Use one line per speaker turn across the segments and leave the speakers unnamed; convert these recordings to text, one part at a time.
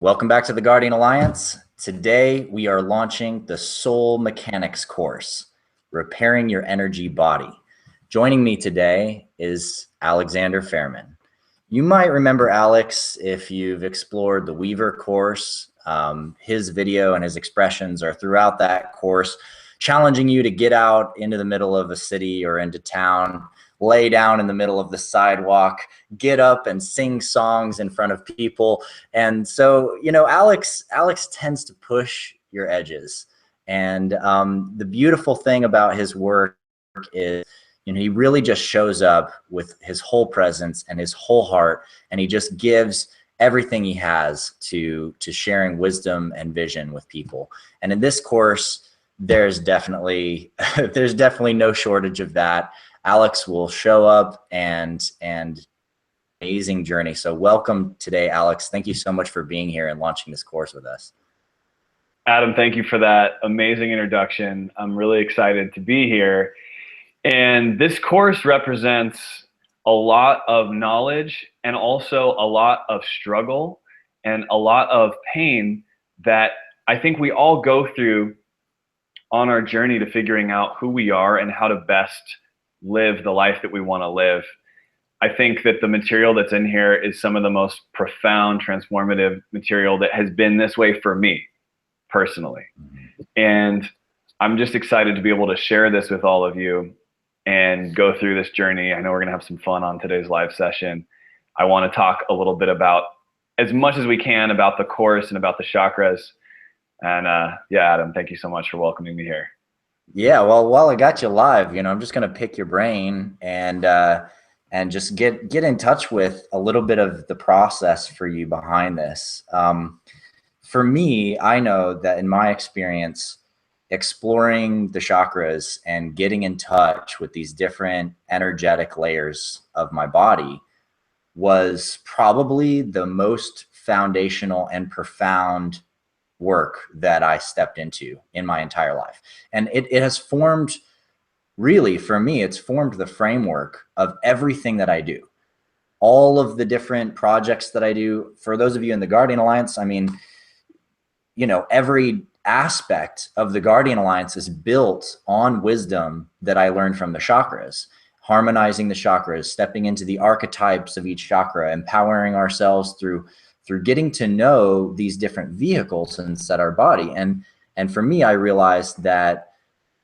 Welcome back to the Guardian Alliance. Today, we are launching the Soul Mechanics course, Repairing Your Energy Body. Joining me today is Alexander Fairman. You might remember Alex if you've explored the Weaver course. His video and his expressions are throughout that course, challenging you to get out into the middle of a city or into town, lay down in the middle of the sidewalk, get up and sing songs in front of people. And so, Alex tends to push your edges. And the beautiful thing about his work is, he really just shows up with his whole presence and his whole heart, and he just gives everything he has to sharing wisdom and vision with people. And in this course, there's definitely no shortage of that. Alex will show up and amazing journey. So welcome today, Alex. Thank you so much for being here and launching this course with us.
Adam, thank you for that amazing introduction. I'm really excited to be here. And this course represents a lot of knowledge and also a lot of struggle and a lot of pain that I think we all go through on our journey to figuring out who we are and how to best live the life that we want to live. I think that the material that's in here is some of the most profound, transformative material that has been this way for me personally. And I'm just excited to be able to share this with all of you and go through this journey. I know we're going to have some fun on today's live session. I want to talk a little bit about, as much as we can, about the course and about the chakras. And yeah, Adam, thank you so much for welcoming me here.
Yeah, well, while I got you live, I'm just going to pick your brain and just get in touch with a little bit of the process for you behind this. For me, I know that in my experience, exploring the chakras and getting in touch with these different energetic layers of my body was probably the most foundational and profound work that I stepped into in my entire life. And it has formed, really, for me, it's formed the framework of everything that I do. All of the different projects that I do. For those of you in the Guardian Alliance, I mean, every aspect of the Guardian Alliance is built on wisdom that I learned from the chakras, harmonizing the chakras, stepping into the archetypes of each chakra, empowering ourselves through getting to know these different vehicles inside our body. And for me, I realized that,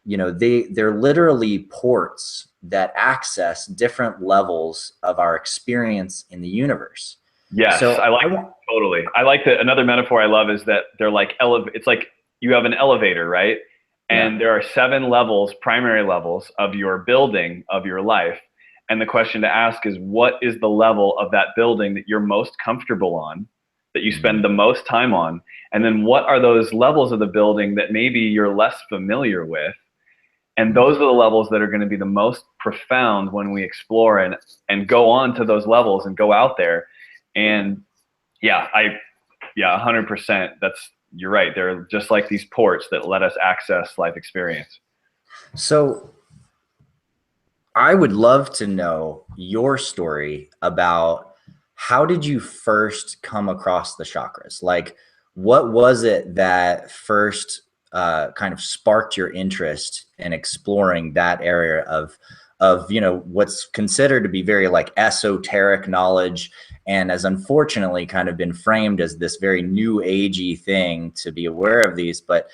they're literally ports that access different levels of our experience in the universe.
Yes, so I like totally. I like that. Another metaphor I love is that they're like it's like you have an elevator, right? And there are 7 levels, primary levels of your building of your life. And the question to ask is, what is the level of that building that you're most comfortable on, that you spend the most time on? And then what are those levels of the building that maybe you're less familiar with? And those are the levels that are going to be the most profound when we explore and go on to those levels and go out there. And yeah, 100%. You're right. They're just like these ports that let us access life experience.
So I would love to know your story about, how did you first come across the chakras? Like, what was it that first kind of sparked your interest in exploring that area of what's considered to be very like esoteric knowledge, and has unfortunately kind of been framed as this very new agey thing to be aware of these. But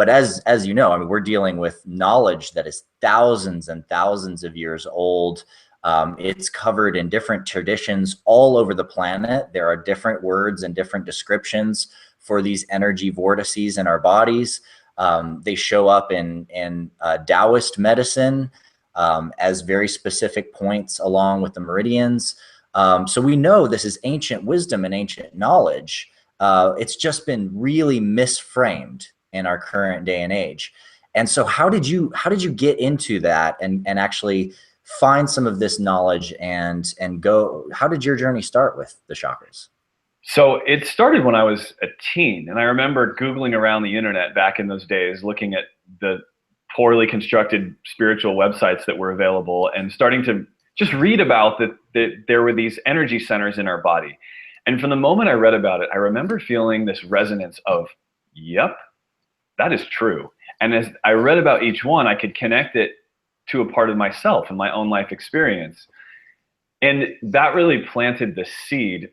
as you know, I mean, we're dealing with knowledge that is thousands and thousands of years old. It's covered in different traditions all over the planet. There are different words and different descriptions for these energy vortices in our bodies. They show up in Taoist medicine as very specific points along with the meridians. So we know this is ancient wisdom and ancient knowledge. It's just been really misframed in our current day and age. And so how did you get into that and actually find some of this knowledge and go? How did your journey start with the chakras?
So it started when I was a teen, and I remember Googling around the internet back in those days, looking at the poorly constructed spiritual websites that were available and starting to just read about that there were these energy centers in our body. And from the moment I read about it, I remember feeling this resonance of, yep, that is true. And as I read about each one, I could connect it to a part of myself and my own life experience. And that really planted the seed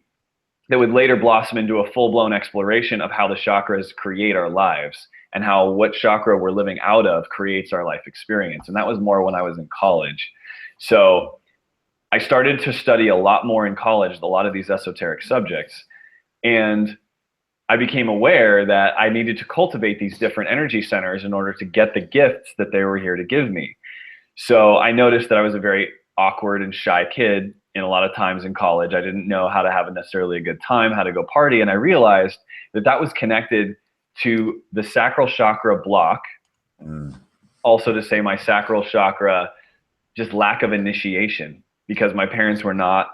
that would later blossom into a full-blown exploration of how the chakras create our lives and how what chakra we're living out of creates our life experience. And that was more when I was in college. So I started to study a lot more in college, a lot of these esoteric subjects. And I became aware that I needed to cultivate these different energy centers in order to get the gifts that they were here to give me. So I noticed that I was a very awkward and shy kid in a lot of times in college. I didn't know how to have necessarily a good time, how to go party. And I realized that that was connected to the sacral chakra block. Also to say my sacral chakra, just lack of initiation, because my parents were not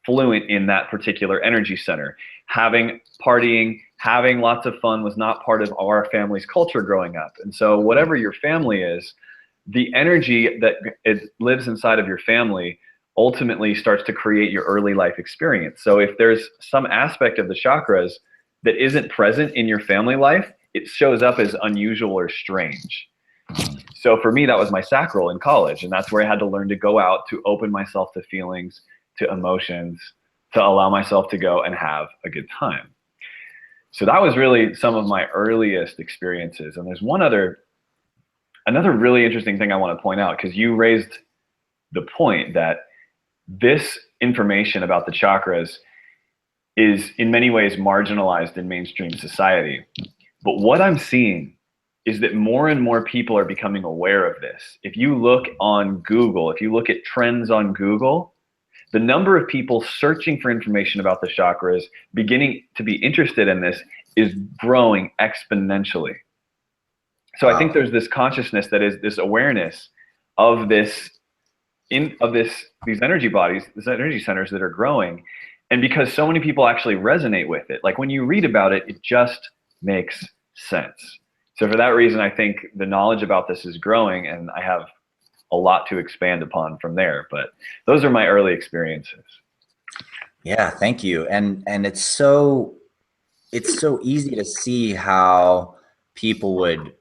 fluent in that particular energy center. Partying, having lots of fun was not part of our family's culture growing up. And so whatever your family is, the energy that it lives inside of your family ultimately starts to create your early life experience. So if there's some aspect of the chakras that isn't present in your family life, it shows up as unusual or strange. So for me, that was my sacral in college. And that's where I had to learn to go out, to open myself to feelings, to emotions, to allow myself to go and have a good time. So that was really some of my earliest experiences. And there's another really interesting thing I want to point out, because you raised the point that this information about the chakras is in many ways marginalized in mainstream society. But what I'm seeing is that more and more people are becoming aware of this. If you look on Google, if you look at trends on Google, the number of people searching for information about the chakras, beginning to be interested in this, is growing exponentially. So I think there's this consciousness, that is this awareness of these energy bodies, these energy centers that are growing. And because so many people actually resonate with it, like when you read about it, it just makes sense. So for that reason, I think the knowledge about this is growing, and I have a lot to expand upon from there. But those are my early experiences.
Yeah, thank you. And it's so easy to see how people would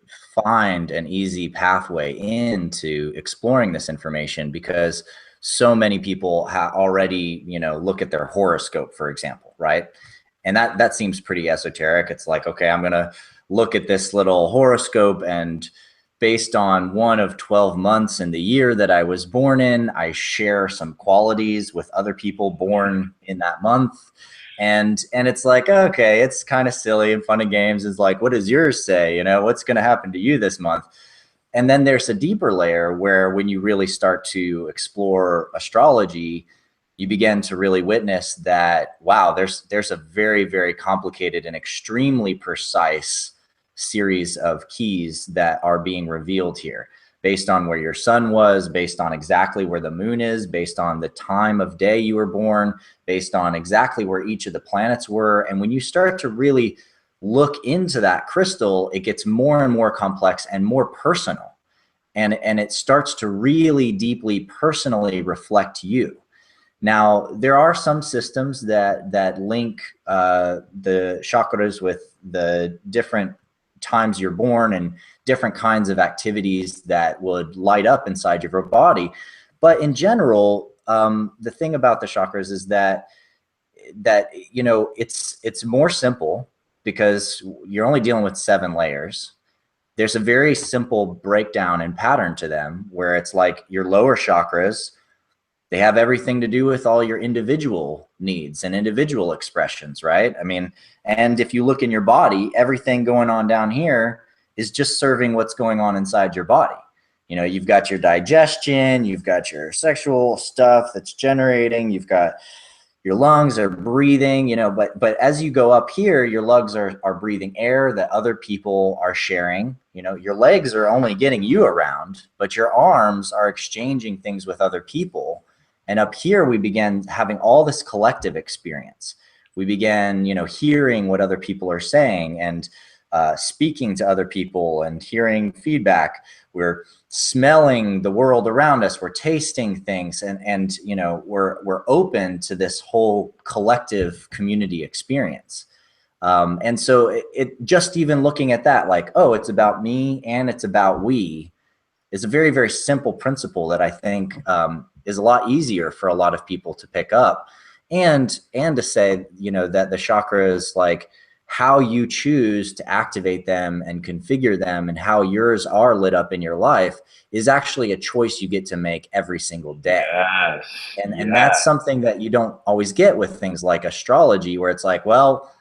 find an easy pathway into exploring this information, because so many people already, look at their horoscope, for example, right? And that seems pretty esoteric. It's like, okay, I'm going to look at this little horoscope, and based on one of 12 months in the year that I was born in, I share some qualities with other people born in that month. And it's like, okay, it's kind of silly and fun and games. It's like, what does yours say? What's going to happen to you this month? And then there's a deeper layer where, when you really start to explore astrology, you begin to really witness that, wow, there's a very, very complicated and extremely precise series of keys that are being revealed here, based on where your sun was, based on exactly where the moon is, based on the time of day you were born, based on exactly where each of the planets were. And when you start to really look into that crystal, it gets more and more complex and more personal. And it starts to really deeply personally reflect you. Now, there are some systems that link the chakras with the different times you're born and different kinds of activities that would light up inside your body. But in general, the thing about the chakras is that it's more simple, because you're only dealing with 7 layers. There's a very simple breakdown and pattern to them, where it's like your lower chakras, they have everything to do with all your individual needs and individual expressions, right? I mean, and if you look in your body, everything going on down here is just serving what's going on inside your body. You've got your digestion, you've got your sexual stuff that's generating, you've got your lungs are breathing, but as you go up here, your lungs are breathing air that other people are sharing. Your legs are only getting you around, but your arms are exchanging things with other people. And up here, we began having all this collective experience. We began, hearing what other people are saying. And speaking to other people and hearing feedback. We're smelling the world around us. We're tasting things, and you know, we're open to this whole collective community experience. And so it just even looking at that, like, oh, it's about me and it's about we, is a very, very simple principle that I think is a lot easier for a lot of people to pick up, and to say, you know, that the chakras, like how you choose to activate them and configure them and how yours are lit up in your life is actually a choice you get to make every single day.
Yes.
And that's something that you don't always get with things like astrology, where it's like, well,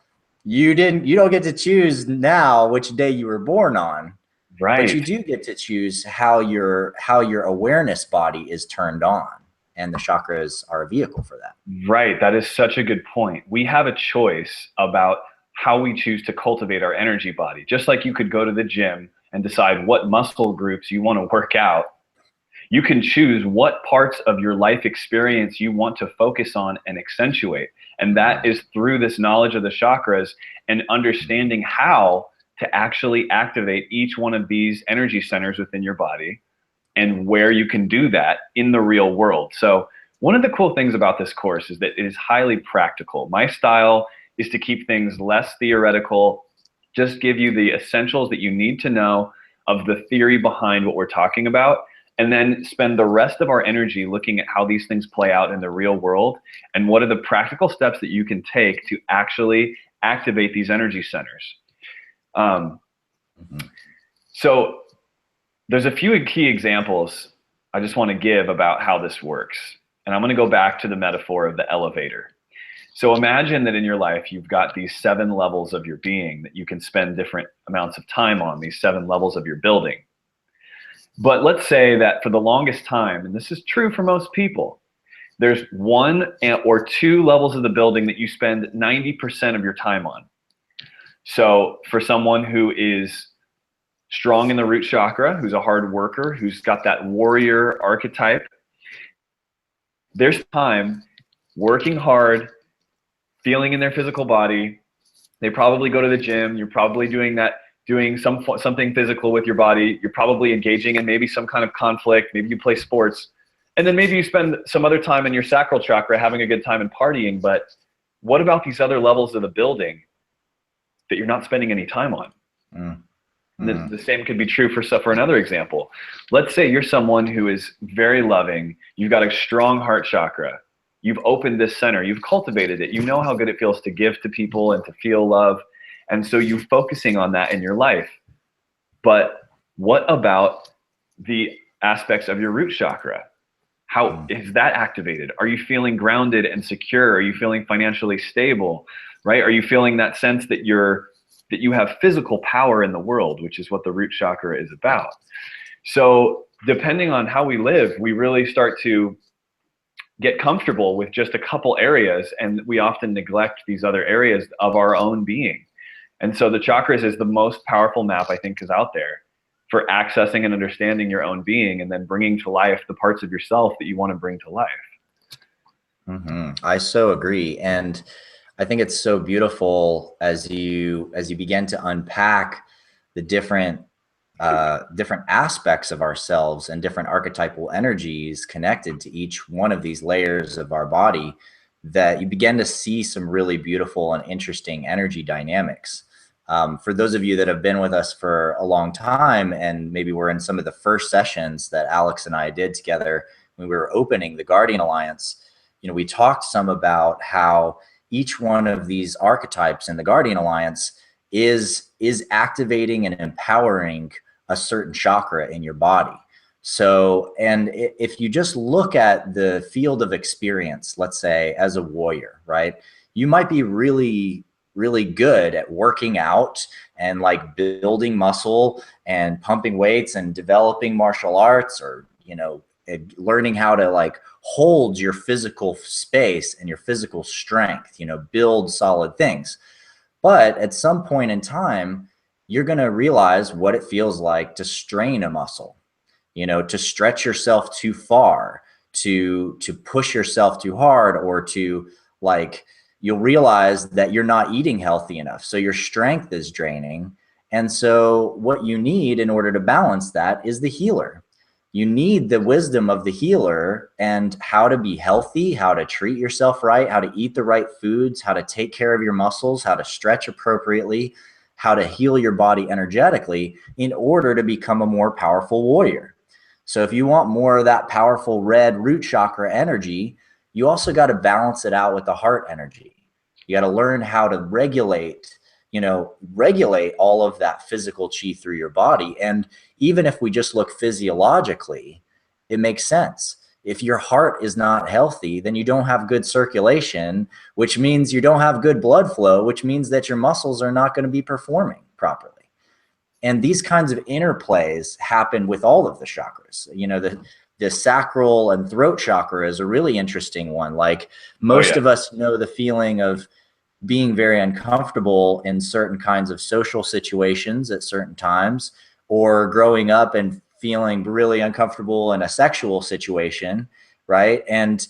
you don't get to choose now which day you were born on.
Right.
But you do get to choose how your awareness body is turned on, and the chakras are a vehicle for that.
Right. That is such a good point. We have a choice about how we choose to cultivate our energy body. Just like you could go to the gym and decide what muscle groups you want to work out, you can choose what parts of your life experience you want to focus on and accentuate. And that is through this knowledge of the chakras and understanding how to actually activate each one of these energy centers within your body and where you can do that in the real world. So one of the cool things about this course is that it is highly practical. My style is to keep things less theoretical, just give you the essentials that you need to know of the theory behind what we're talking about, and then spend the rest of our energy looking at how these things play out in the real world and what are the practical steps that you can take to actually activate these energy centers. So there's a few key examples I just want to give about how this works. And I'm going to go back to the metaphor of the elevator. So imagine that in your life, you've got these 7 levels of your being that you can spend different amounts of time on, these 7 levels of your building. But let's say that for the longest time, and this is true for most people, there's 1 or 2 levels of the building that you spend 90% of your time on. So for someone who is strong in the root chakra, who's a hard worker, who's got that warrior archetype, there's time working hard, feeling in their physical body. They probably go to the gym. You're probably doing something physical with your body. You're probably engaging in maybe some kind of conflict. Maybe you play sports. And then maybe you spend some other time in your sacral chakra having a good time and partying. But what about these other levels of the building that you're not spending any time on? Mm-hmm. The same could be true for another example. Let's say you're someone who is very loving. You've got a strong heart chakra. You've opened this center. You've cultivated it. You know how good it feels to give to people and to feel love. And so you're focusing on that in your life. But what about the aspects of your root chakra? How is that activated? Are you feeling grounded and secure? Are you feeling financially stable? Right? Are you feeling that sense that you have physical power in the world, which is what the root chakra is about? So depending on how we live, we really start to get comfortable with just a couple areas, and we often neglect these other areas of our own being. And so the chakras is the most powerful map I think is out there for accessing and understanding your own being and then bringing to life the parts of yourself that you want to bring to life.
I so agree. And I think it's so beautiful as you begin to unpack the different aspects of ourselves and different archetypal energies connected to each one of these layers of our body, that you begin to see some really beautiful and interesting energy dynamics. For those of you that have been with us for a long time, and maybe we're in some of the first sessions that Alex and I did together when we were opening the Guardian Alliance, you know, we talked some about how each one of these archetypes in the Guardian Alliance is activating and empowering a certain chakra in your body. So, and if you just look at the field of experience, let's say as a warrior, right, you might be really, really good at working out and like building muscle and pumping weights and developing martial arts, or, you know, learning how to like hold your physical space and your physical strength, you know, build solid things. But at some point in time, you're going to realize what it feels like to strain a muscle, you know, to stretch yourself too far, to push yourself too hard, or to like, you'll realize that you're not eating healthy enough. So your strength is draining, And so what you need in order to balance that is the healer. You need the wisdom of the healer and how to be healthy, how to treat yourself right, how to eat the right foods, how to take care of your muscles, how to stretch appropriately, how to heal your body energetically in order to become a more powerful warrior. So if you want more of that powerful red root chakra energy, you also got to balance it out with the heart energy. You got to learn how to regulate all of that physical chi through your body. And even if we just look physiologically, it makes sense. If your heart is not healthy, then you don't have good circulation, which means you don't have good blood flow, which means that your muscles are not going to be performing properly. And these kinds of interplays happen with all of the chakras. The sacral and throat chakra is a really interesting one. Like most of us know the feeling of being very uncomfortable in certain kinds of social situations at certain times, or growing up and feeling really uncomfortable in a sexual situation, right? And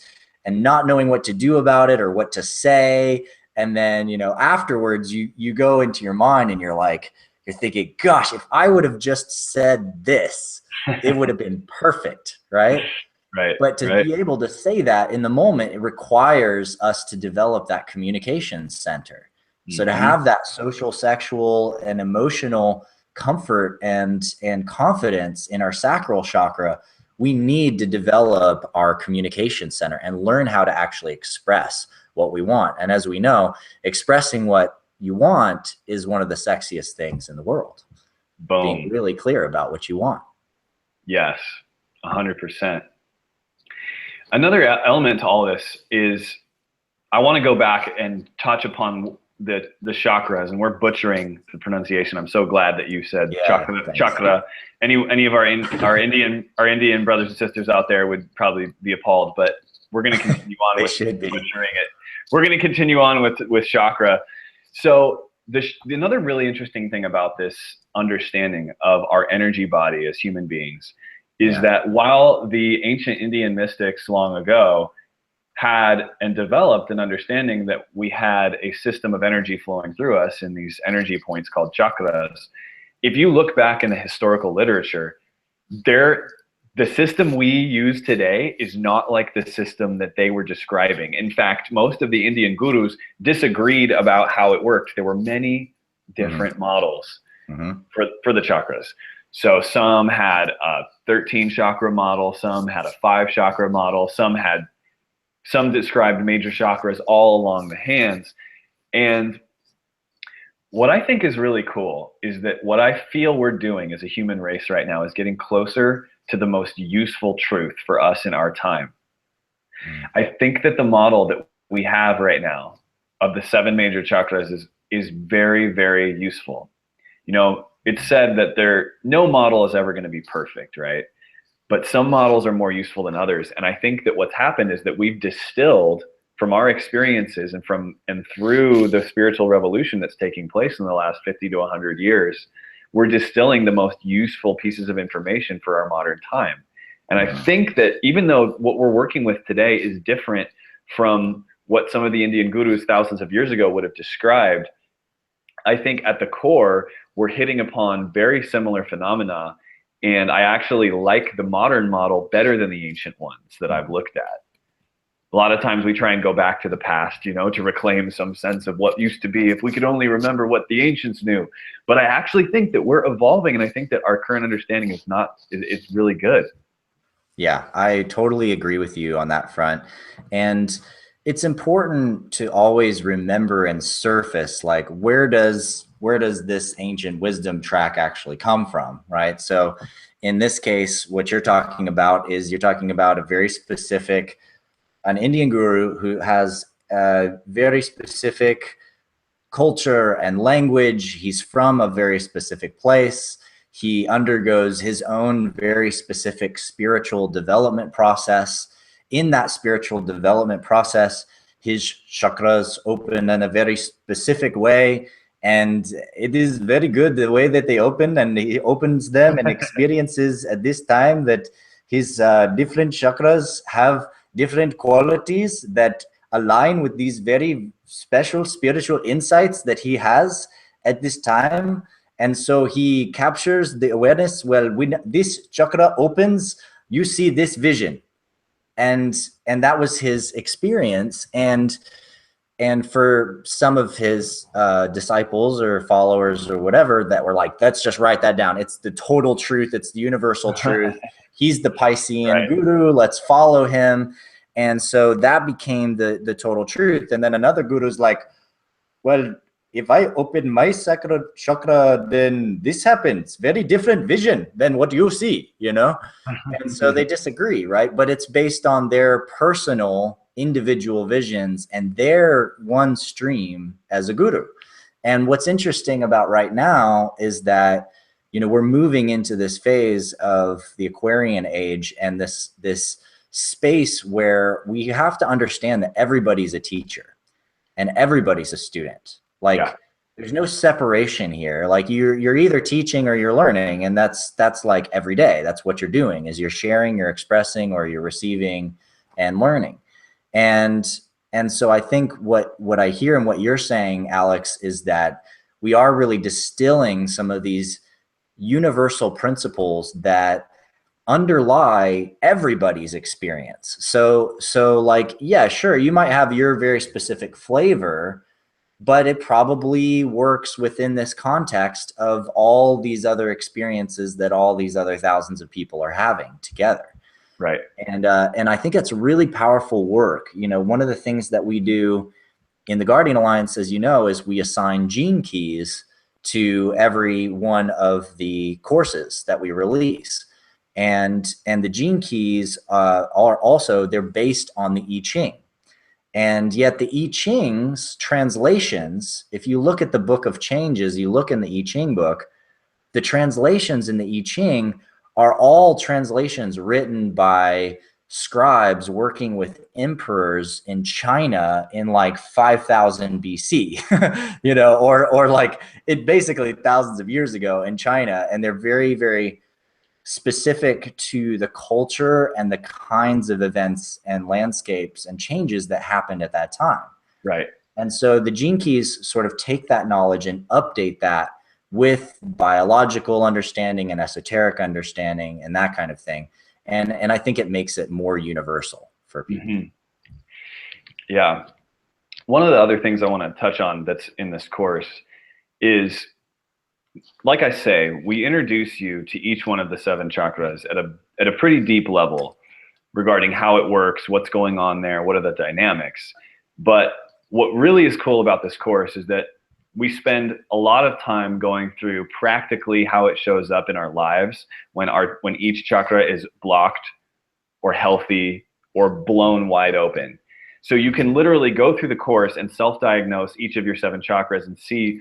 not knowing what to do about it or what to say. And then, afterwards you go into your mind and you're thinking, gosh, if I would have just said this, it would have been perfect, right?
Right.
But to be able to say that in the moment, it requires us to develop that communication center. So to have that social, sexual, and emotional comfort and confidence in our sacral chakra, we need to develop our communication center and learn how to actually express what we want. And as we know, expressing what you want is one of the sexiest things in the world.
Boom.
Being really clear about what you want.
Yes, 100%. Another element to all this is I want to go back and touch upon the chakras, and we're butchering the pronunciation. I'm so glad that you said chakra. Any of our Indian brothers and sisters out there would probably be appalled, but we're going to continue on with butchering it. We're going to continue on with chakra. So another really interesting thing about this understanding of our energy body as human beings is that while the ancient Indian mystics long ago had and developed an understanding that we had a system of energy flowing through us in these energy points called chakras, if you look back in the historical literature, the system we use today is not like the system that they were describing. In fact, most of the Indian gurus disagreed about how it worked. There were many different models for the chakras. So some had a 13 chakra model, some had a 5 chakra model, some described major chakras all along the hands. And what I think is really cool is that what I feel we're doing as a human race right now is getting closer to the most useful truth for us in our time. I think that the model that we have right now of the 7 major chakras is very, very useful. It's said that no model is ever going to be perfect, right? But some models are more useful than others. And I think that what's happened is that we've distilled from our experiences and through the spiritual revolution that's taking place in the last 50 to 100 years, we're distilling the most useful pieces of information for our modern time. And I think that even though what we're working with today is different from what some of the Indian gurus thousands of years ago would have described, I think at the core, we're hitting upon very similar phenomena. And I actually like the modern model better than the ancient ones that I've looked at. A lot of times we try and go back to the past, to reclaim some sense of what used to be, if we could only remember what the ancients knew. But I actually think that we're evolving, and I think that our current understanding it's really good.
Yeah, I totally agree with you on that front. And it's important to always remember and surface, like, where does this ancient wisdom track actually come from, right? So in this case, what you're talking about a very specific, an Indian guru who has a very specific culture and language. He's from a very specific place. He undergoes his own very specific spiritual development process. In that spiritual development process, his chakras open in a very specific way. And it is very good the way that they open, and he opens them and experiences at this time that his different chakras have different qualities that align with these very special spiritual insights that he has at this time. And so he captures the awareness. Well, when this chakra opens, you see this vision. And that was his experience. And for some of his disciples or followers or whatever that were like, let's just write that down. It's the total truth. It's the universal truth. He's the Piscean guru. Let's follow him. And so that became the total truth. And then another guru's like, well, if I open my chakra, then this happens. Very different vision than what you see, you know? And so they disagree, right? But it's based on their personal individual visions and their one stream as a guru. And what's interesting about right now is that, you know, we're moving into this phase of the Aquarian age and this space where we have to understand that everybody's a teacher and everybody's a student. Like there's no separation here. Like you're either teaching or you're learning, and that's like every day. That's what you're doing, is you're sharing, you're expressing, or you're receiving and learning. And so I think what I hear and what you're saying, Alex, is that we are really distilling some of these universal principles that underlie everybody's experience. So like, yeah, sure, you might have your very specific flavor, but it probably works within this context of all these other experiences that all these other thousands of people are having together.
Right.
And I think it's really powerful work. You know, one of the things that we do in the Guardian Alliance, as you know, is we assign gene keys to every one of the courses that we release. And the gene keys are also, they're based on the I Ching. And yet the I Ching's translations, if you look at the Book of Changes, you look in the I Ching book, the translations in the I Ching are all translations written by scribes working with emperors in China in like 5000 BC, you know, or like it basically thousands of years ago in China. And they're very, very specific to the culture and the kinds of events and landscapes and changes that happened at that time.
Right.
And so the gene keys sort of take that knowledge and update that with biological understanding and esoteric understanding and that kind of thing. And I think it makes it more universal for people.
Mm-hmm. Yeah. One of the other things I want to touch on that's in this course is, like I say, we introduce you to each one of the 7 chakras at a pretty deep level regarding how it works, what's going on there, what are the dynamics. But what really is cool about this course is that we spend a lot of time going through practically how it shows up in our lives when each chakra is blocked or healthy or blown wide open. So you can literally go through the course and self-diagnose each of your 7 chakras and see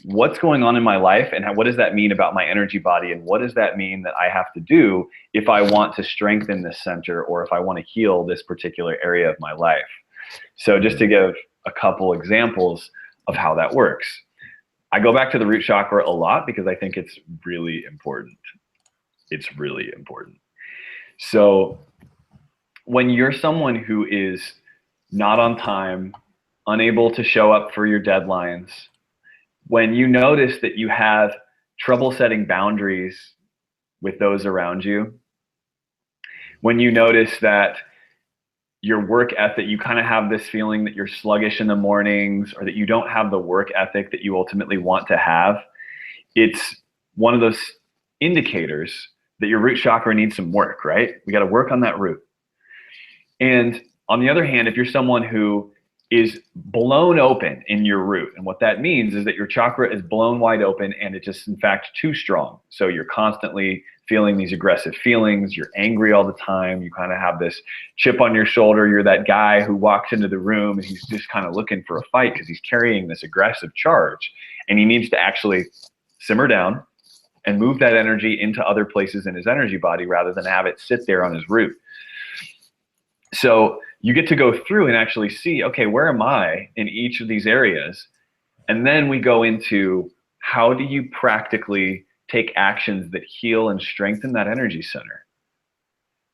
what's going on in my life and what does that mean about my energy body, and what does that mean that I have to do if I want to strengthen this center or if I want to heal this particular area of my life. So just to give a couple examples of how that works. I go back to the root chakra a lot because I think it's really important. It's really important. So when you're someone who is not on time, unable to show up for your deadlines, when you notice that you have trouble setting boundaries with those around you, when you notice that your work ethic, you kind of have this feeling that you're sluggish in the mornings or that you don't have the work ethic that you ultimately want to have, it's one of those indicators that your root chakra needs some work, right? We got to work on that root. And on the other hand, if you're someone who is blown open in your root, and what that means is that your chakra is blown wide open and it's just in fact too strong. So you're constantly feeling these aggressive feelings, you're angry all the time, you kind of have this chip on your shoulder, you're that guy who walks into the room and he's just kind of looking for a fight because he's carrying this aggressive charge, and he needs to actually simmer down and move that energy into other places in his energy body rather than have it sit there on his root. So you get to go through and actually see, okay, where am I in each of these areas? And then we go into how do you practically take actions that heal and strengthen that energy center?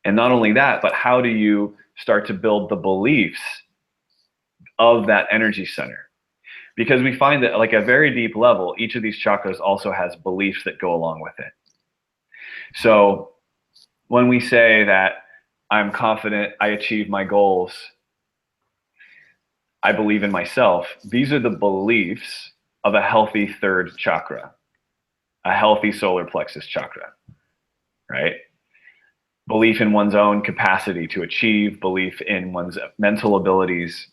And not only that, but how do you start to build the beliefs of that energy center? because we find that like a very deep level, each of these chakras also has beliefs that go along with it. So when we say that I'm confident, I achieve my goals, I believe in myself, these are the beliefs of a healthy third chakra, a healthy solar plexus chakra, right? Belief in one's own capacity to achieve, belief in one's mental abilities.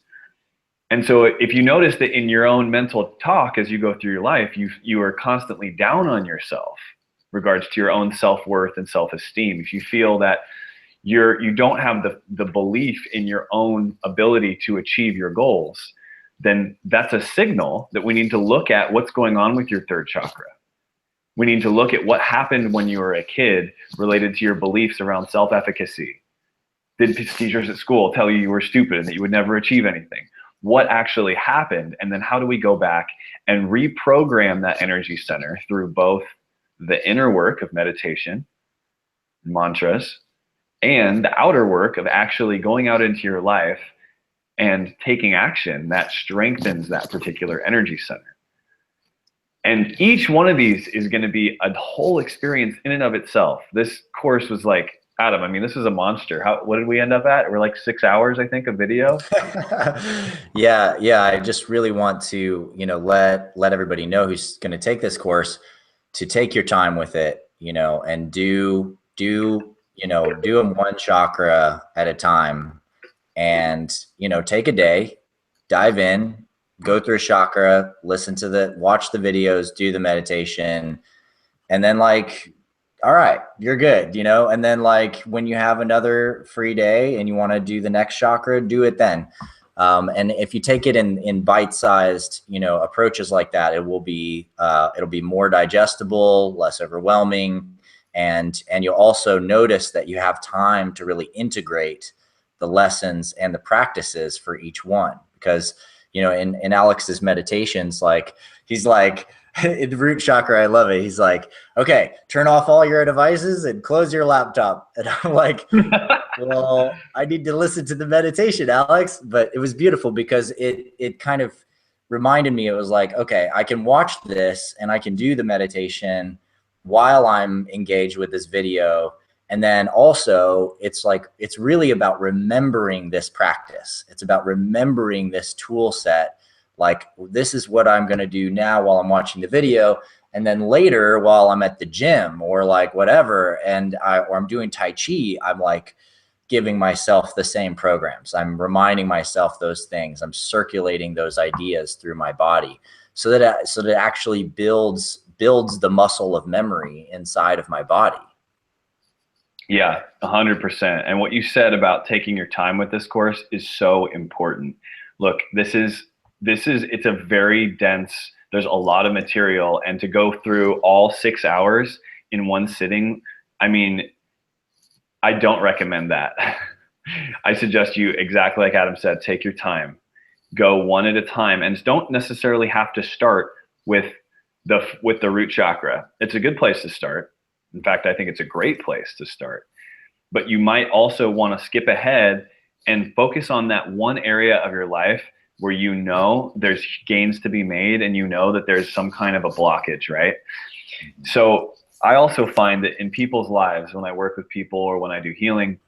And so if you notice that in your own mental talk as you go through your life, you are constantly down on yourself regards to your own self-worth and self-esteem. If you feel that you don't have the belief in your own ability to achieve your goals, then that's a signal that we need to look at what's going on with your third chakra. We need to look at what happened when you were a kid related to your beliefs around self-efficacy. Did teachers at school tell you were stupid and that you would never achieve anything? What actually happened? And then how do we go back and reprogram that energy center through both the inner work of meditation, mantras, and the outer work of actually going out into your life and taking action that strengthens that particular energy center. And each one of these is going to be a whole experience in and of itself. This course was like, Adam, I mean, this is a monster. What did we end up at? We're like 6 hours, I think, of video.
Yeah. I just really want to, let everybody know who's going to take this course to take your time with it, and do them one chakra at a time, and, take a day, dive in, go through a chakra, watch the videos, do the meditation, and then all right, you're good, and then when you have another free day and you want to do the next chakra, do it then. And if you take it in bite-sized, approaches like that, it'll be more digestible, less overwhelming. And you'll also notice that you have time to really integrate the lessons and the practices for each one. Because, in Alex's meditations, he's like, in the root chakra, I love it. He's like, okay, turn off all your devices and close your laptop. And I'm like, well, I need to listen to the meditation, Alex. But it was beautiful because it kind of reminded me, it was like, okay, I can watch this and I can do the meditation while I'm engaged with this video. And then also it's really about remembering this practice. It's about remembering this tool set. Like, this is what I'm going to do now while I'm watching the video. And then later while I'm at the gym or whatever, or I'm doing Tai Chi, I'm giving myself the same programs. I'm reminding myself those things. I'm circulating those ideas through my body so that it actually builds the muscle of memory inside of my body.
Yeah, 100%. And what you said about taking your time with this course is so important. Look, it's a very dense, there's a lot of material, and to go through all 6 hours in one sitting, I mean, I don't recommend that. I suggest you, exactly like Adam said, take your time, go one at a time, and don't necessarily have to start with the root chakra. It's a good place to start. In fact, I think it's a great place to start. But you might also want to skip ahead and focus on that one area of your life where there's gains to be made and that there's some kind of a blockage, right? So I also find that in people's lives, when I work with people or when I do healing,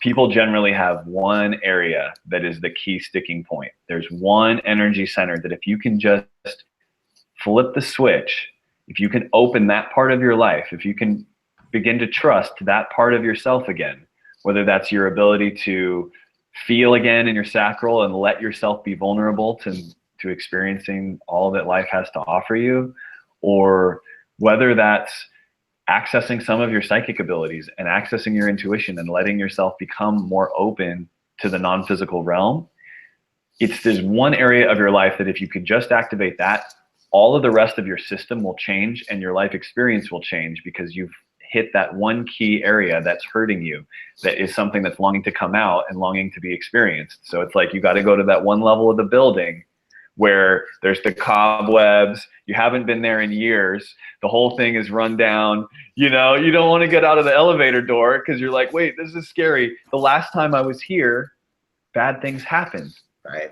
people generally have one area that is the key sticking point. There's one energy center that if you can just flip the switch, if you can open that part of your life, if you can begin to trust that part of yourself again, whether that's your ability to feel again in your sacral and let yourself be vulnerable to experiencing all that life has to offer you, or whether that's accessing some of your psychic abilities and accessing your intuition and letting yourself become more open to the non-physical realm. There's one area of your life that if you could just activate that, all of the rest of your system will change and your life experience will change because you've hit that one key area that's hurting you, that is something that's longing to come out and longing to be experienced. So it's like you got to go to that one level of the building where there's the cobwebs, you haven't been there in years, the whole thing is run down, you don't want to get out of the elevator door because you're like, wait, this is scary. The last time I was here, bad things happened.
Right.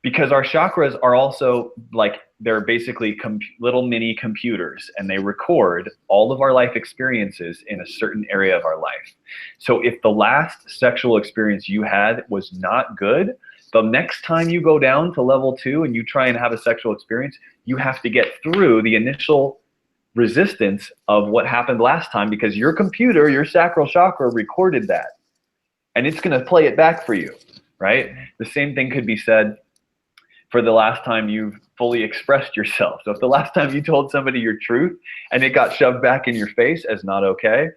because our chakras are also like, they're basically little mini computers, and they record all of our life experiences in a certain area of our life. So if the last sexual experience you had was not good, the next time you go down to level 2 and you try and have a sexual experience, you have to get through the initial resistance of what happened last time, because your computer, your sacral chakra, recorded that, and it's going to play it back for you, right? The same thing could be said for the last time you've fully expressed yourself. So if the last time you told somebody your truth and it got shoved back in your face as not okay,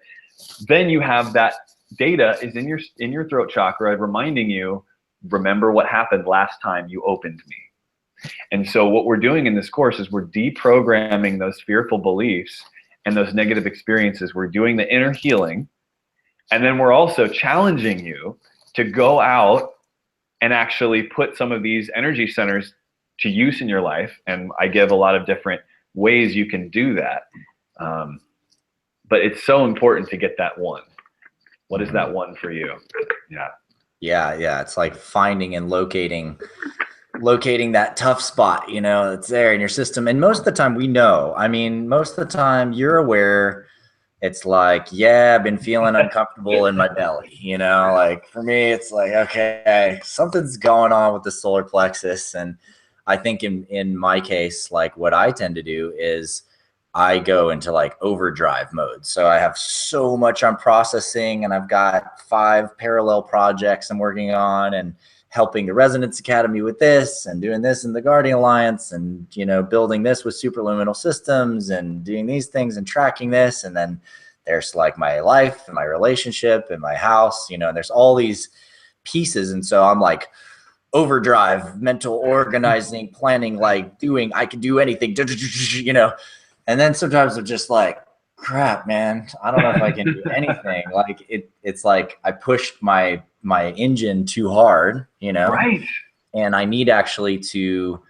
then you have that data is in your throat chakra reminding you, remember what happened last time you opened me. And so what we're doing in this course is we're deprogramming those fearful beliefs and those negative experiences. We're doing the inner healing, and then we're also challenging you to go out and actually put some of these energy centers to use in your life. And I give a lot of different ways you can do that. But it's so important to get that one. What is that one for you? Yeah.
Yeah. It's like finding and locating that tough spot, you know, that's there in your system. And most of the time we know, I mean, most of the time you're aware. It's like, yeah, I've been feeling uncomfortable in my belly, you know, like for me, it's like, okay, something's going on with the solar plexus. And I think in my case, like what I tend to do is I go into like overdrive mode. So I have so much I'm processing, and I've got 5 parallel projects I'm working on, and helping the Resonance Academy with this, and doing this in the Guardian Alliance, and, you know, building this with superluminal systems, and doing these things and tracking this. And then there's like my life and my relationship and my house, you know, and there's all these pieces. And so I'm like overdrive, mental organizing, planning, like doing, I can do anything, you know. And then sometimes I'm just like, crap, man, I don't know if I can do anything. Like it's like I pushed my engine too hard, you know,
Right.
and I need actually to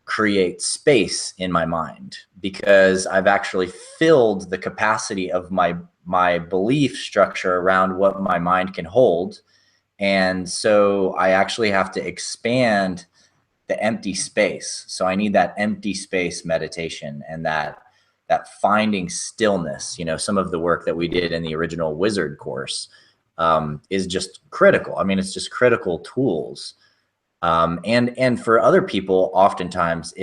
create space in my mind, because I've actually filled the capacity of my belief structure around what my mind can hold. And so I actually have to expand the empty space. So I need that empty space meditation, and that finding stillness. You know, some of the work that we did in the original Wizard course is just critical. I mean, it's just critical tools. And for other people, oftentimes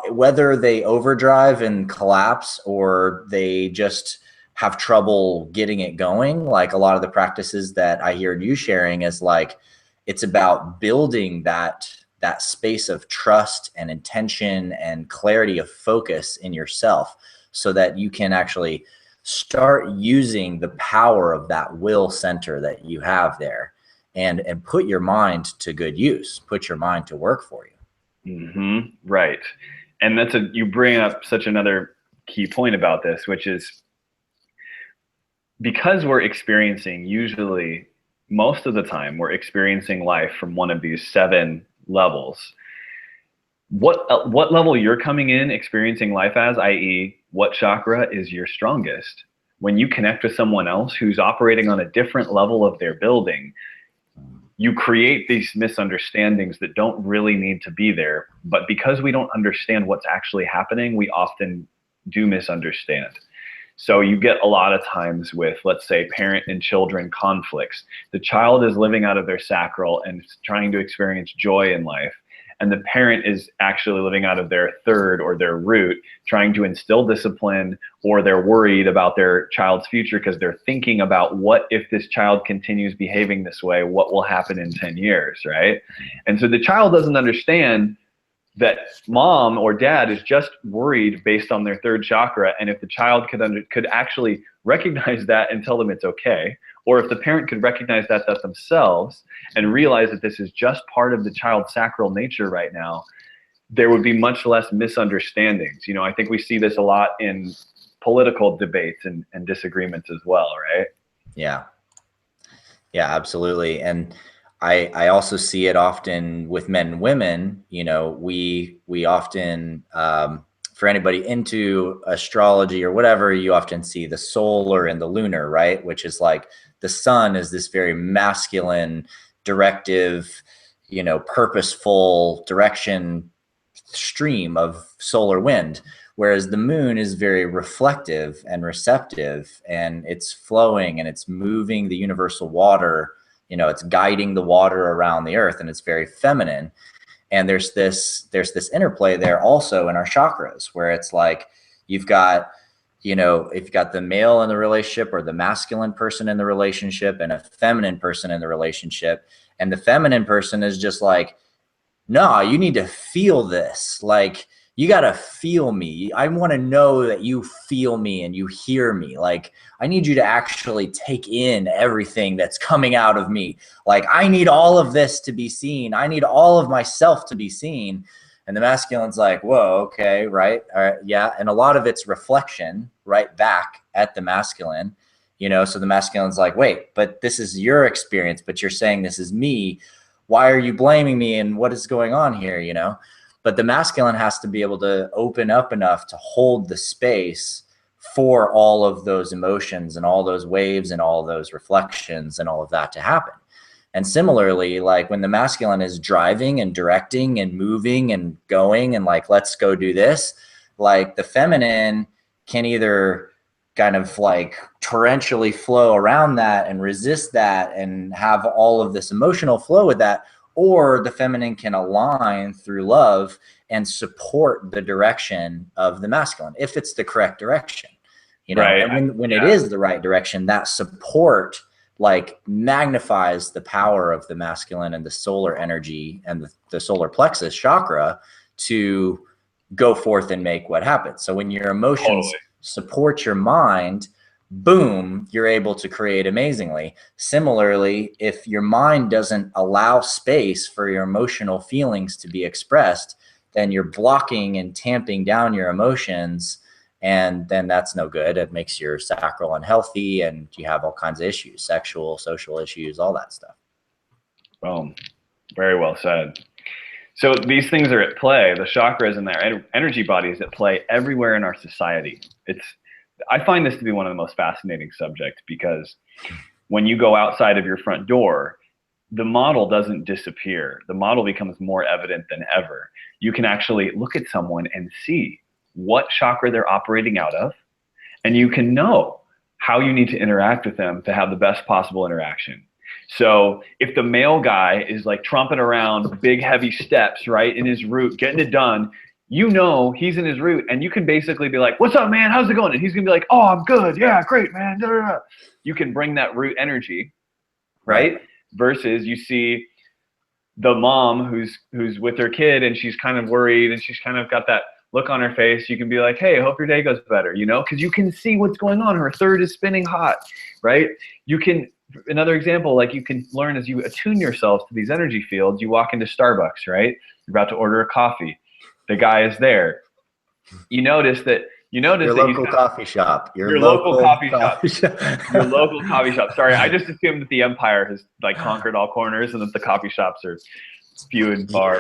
whether they overdrive and collapse, or they just have trouble getting it going. Like a lot of the practices that I hear you sharing is like, it's about building that space of trust and intention and clarity of focus in yourself, so that you can actually start using the power of that will center that you have there, and put your mind to good use, put your mind to work for you.
Mm-hmm. Right. And you bring up such another key point about this, which is because we're experiencing, usually most of the time, we're experiencing life from one of these 7 levels. What level you're coming in experiencing life as, i.e., what chakra is your strongest? When you connect with someone else who's operating on a different level of their building, you create these misunderstandings that don't really need to be there. But because we don't understand what's actually happening, we often do misunderstand. So you get a lot of times with, let's say, parent and children conflicts. The child is living out of their sacral and trying to experience joy in life, and the parent is actually living out of their third or their root, trying to instill discipline, or they're worried about their child's future because they're thinking about, what if this child continues behaving this way, what will happen in 10 years, right? And so the child doesn't understand that mom or dad is just worried based on their third chakra. And if the child could actually recognize that and tell them it's okay, or if the parent could recognize that themselves and realize that this is just part of the child's sacral nature right now, there would be much less misunderstandings. You know, I think we see this a lot in political debates and disagreements as well, right?
Yeah, absolutely. And I also see it often with men and women. You know, we often, for anybody into astrology or whatever, you often see the solar and the lunar, right? Which is like, the sun is this very masculine, directive, purposeful direction stream of solar wind, whereas the moon is very reflective and receptive, and it's flowing and it's moving the universal water. It's guiding the water around the earth, and it's very feminine. And there's this interplay there also in our chakras, where it's like you've got, if you've got the male in the relationship, or the masculine person in the relationship, and a feminine person in the relationship, and the feminine person is just like, no, you need to feel this. Like, you got to feel me. I want to know that you feel me and you hear me. Like, I need you to actually take in everything that's coming out of me. Like, I need all of this to be seen. I need all of myself to be seen. And the masculine's like, whoa, okay, right. All right, yeah. And a lot of it's reflection right back at the masculine, so the masculine's like, wait, but this is your experience, but you're saying this is me. Why are you blaming me? And what is going on here? But the masculine has to be able to open up enough to hold the space for all of those emotions and all those waves and all those reflections and all of that to happen. And similarly, like when the masculine is driving and directing and moving and going and like, let's go do this, like the feminine can either kind of like torrentially flow around that and resist that and have all of this emotional flow with that, or the feminine can align through love and support the direction of the masculine if it's the correct direction,
Right.
And when it is the right direction, that support like magnifies the power of the masculine and the solar energy and the solar plexus chakra to go forth and make what happens. So when your emotions support your mind, boom, you're able to create amazingly. Similarly, if your mind doesn't allow space for your emotional feelings to be expressed, then you're blocking and tamping down your emotions, and then that's no good. It makes your sacral unhealthy, and you have all kinds of issues, sexual, social issues, all that stuff.
Boom. Very well said. So these things are at play. The chakras and their energy bodies at play everywhere in our society. I find this to be one of the most fascinating subjects, because when you go outside of your front door, the model doesn't disappear. The model becomes more evident than ever. You can actually look at someone and see what chakra they're operating out of, and you can know how you need to interact with them to have the best possible interaction. So if the male guy is like tromping around big heavy steps, right, in his root, getting it done, he's in his root, and you can basically be like, what's up, man? How's it going? And he's going to be like, oh, I'm good. Yeah, great, man. You can bring that root energy, right? Versus you see the mom who's with her kid, and she's kind of worried, and she's kind of got that look on her face. You can be like, hey, I hope your day goes better, because you can see what's going on. Her third is spinning hot, right? Another example, like you can learn as you attune yourself to these energy fields. You walk into Starbucks, right? You're about to order a coffee. The guy is there. You notice
your local coffee shop.
Your local coffee shop. Your local coffee shop. Sorry, I just assumed that the empire has like conquered all corners and that the coffee shops are few and far.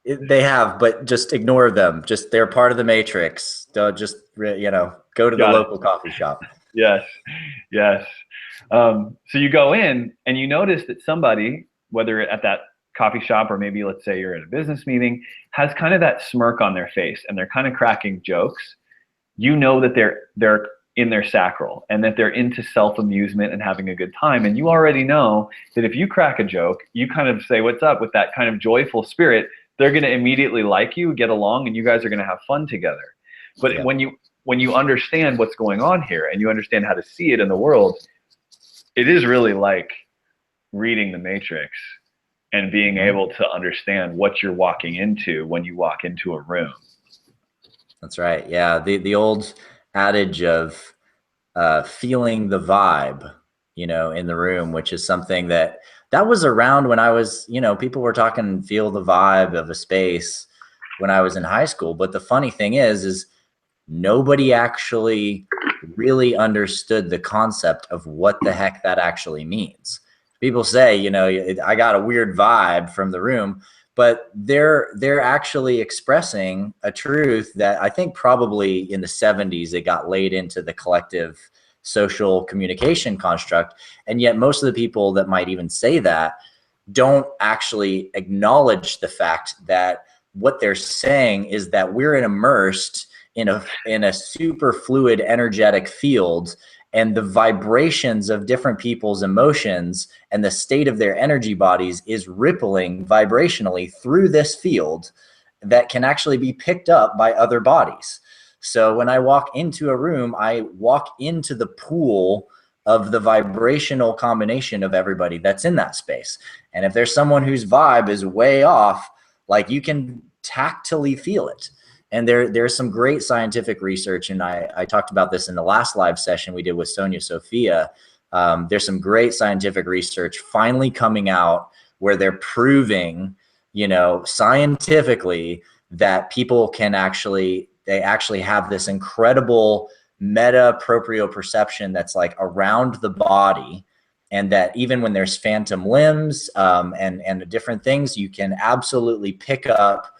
Yeah, they have, but just ignore them. Just they're part of the matrix. Just go to the local coffee shop.
Yes. So you go in and you notice that somebody, whether at that coffee shop or maybe let's say you're at a business meeting, has kind of that smirk on their face and they're kind of cracking jokes. You know that they're in their sacral and that they're into self-amusement and having a good time. And you already know that if you crack a joke, you kind of say, what's up, with that kind of joyful spirit, they're going to immediately like you, get along, and you guys are going to have fun together. But when you understand what's going on here and you understand how to see it in the world, it is really like reading the Matrix and being able to understand what you're walking into when you walk into a room.
That's right. Yeah. The old adage of feeling the vibe, in the room, which is something that was around when I was, people were talking feel the vibe of a space when I was in high school. But the funny thing is nobody actually really understood the concept of what the heck that actually means. People say, I got a weird vibe from the room, but they're actually expressing a truth that I think probably in the 70s, it got laid into the collective social communication construct. And yet most of the people that might even say that don't actually acknowledge the fact that what they're saying is that we're immersed in a super fluid energetic field, and the vibrations of different people's emotions and the state of their energy bodies is rippling vibrationally through this field that can actually be picked up by other bodies. So when I walk into a room, I walk into the pool of the vibrational combination of everybody that's in that space. And if there's someone whose vibe is way off, like, you can tactily feel it. And there's some great scientific research, and I talked about this in the last live session we did with Sonia Sophia. There's some great scientific research finally coming out where they're proving, scientifically, that people can actually have this incredible meta proprioception that's like around the body, and that even when there's phantom limbs and different things, you can absolutely pick up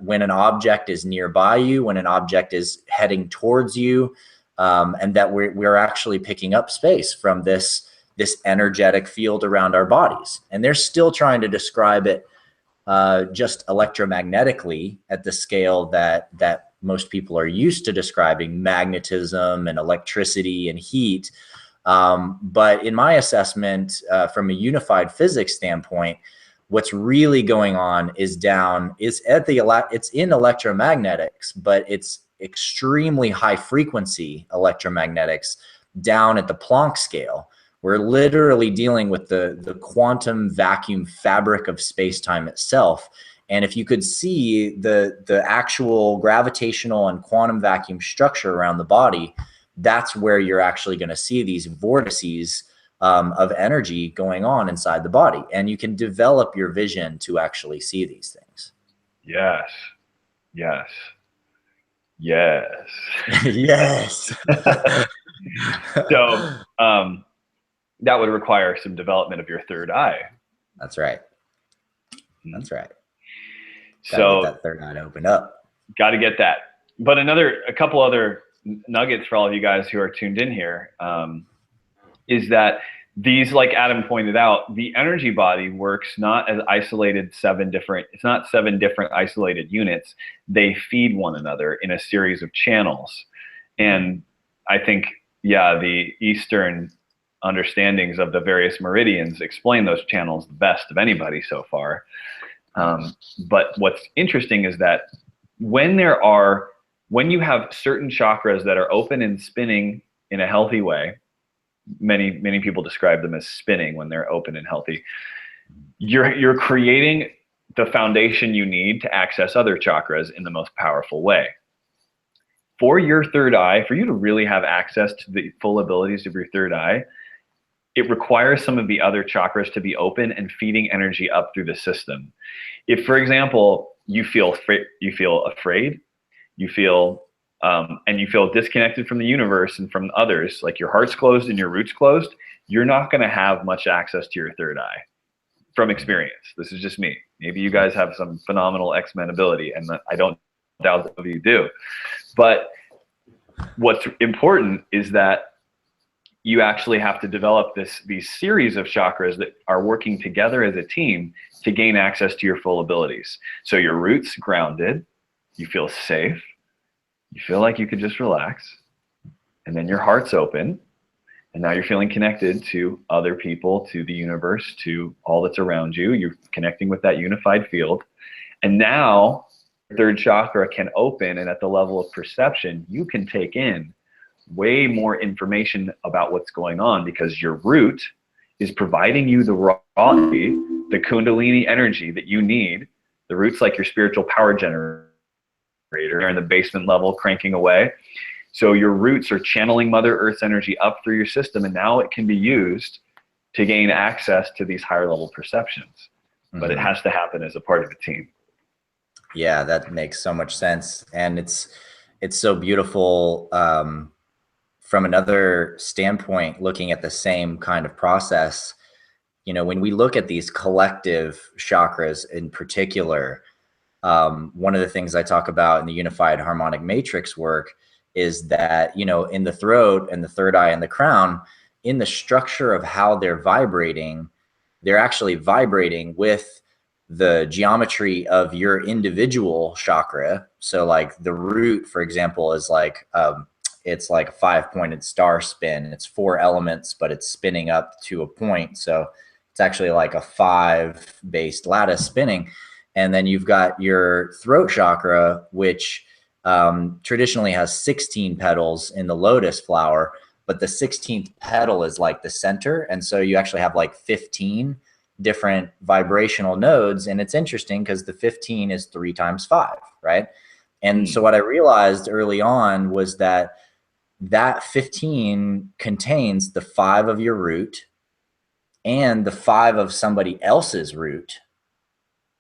when an object is nearby you, when an object is heading towards you, and that we're actually picking up space from this energetic field around our bodies. And they're still trying to describe it just electromagnetically at the scale that most people are used to describing magnetism and electricity and heat. But in my assessment, from a unified physics standpoint, what's really going on is it's in electromagnetics, but it's extremely high frequency electromagnetics down at the Planck scale. We're literally dealing with the quantum vacuum fabric of space-time itself. And if you could see the actual gravitational and quantum vacuum structure around the body, that's where you're actually going to see these vortices of energy going on inside the body. And you can develop your vision to actually see these things.
Yes. Yes. Yes.
Yes.
So that would require some development of your third eye.
That's right. That's right.
So
get that third eye to open up.
Got to get that. But a couple other nuggets for all of you guys who are tuned in here is that these, like Adam pointed out, the energy body works not as it's not seven different isolated units. They feed one another in a series of channels. And I think, the Eastern understandings of the various meridians explain those channels the best of anybody so far. But what's interesting is that when you have certain chakras that are open and spinning in a healthy way, many people describe them as spinning when they're open and healthy, you're creating the foundation you need to access other chakras in the most powerful way. For your third eye, for you to really have access to the full abilities of your third eye, it requires some of the other chakras to be open and feeding energy up through the system. If, for example, you feel afraid, you feel disconnected from the universe and from others, like your heart's closed and your root's closed, you're not going to have much access to your third eye. From experience, this is just me. Maybe you guys have some phenomenal X-Men ability, and I don't doubt that you do. But what's important is that you actually have to develop these series of chakras that are working together as a team to gain access to your full abilities. So your root's grounded, you feel safe, you feel like you could just relax, and then your heart's open, and now you're feeling connected to other people, to the universe, to all that's around you. You're connecting with that unified field. And now third chakra can open, and at the level of perception, you can take in way more information about what's going on, because your root is providing you the raw energy, the kundalini energy that you need. The root's like your spiritual power generator. You're in the basement level cranking away. So your roots are channeling Mother Earth's energy up through your system, and now it can be used to gain access to these higher level perceptions. But it has to happen as a part of a team.
Yeah, that makes so much sense. And it's so beautiful from another standpoint, looking at the same kind of process. When we look at these collective chakras in particular, one of the things I talk about in the unified harmonic matrix work is that, in the throat and the third eye and the crown, in the structure of how they're vibrating, they're actually vibrating with the geometry of your individual chakra. So like the root, for example, is like it's like a 5-pointed star spin. It's 4 elements, but it's spinning up to a point. So it's actually like a 5-based lattice spinning. And then you've got your throat chakra, which traditionally has 16 petals in the lotus flower, but the 16th petal is like the center. And so you actually have like 15 different vibrational nodes. And it's interesting because the 15 is 3 times 5, right? And so what I realized early on was that 15 contains the 5 of your root and the 5 of somebody else's root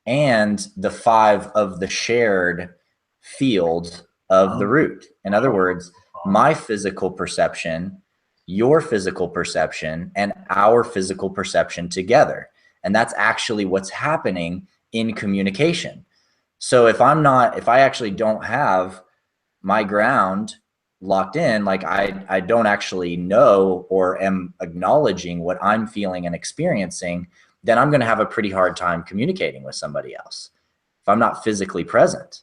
and the 5 of the shared field of the root. In other words, my physical perception, your physical perception, and our physical perception together. And that's actually what's happening in communication. So if I actually don't have my ground locked in, like I don't actually know or am acknowledging what I'm feeling and experiencing, then I'm going to have a pretty hard time communicating with somebody else if I'm not physically present.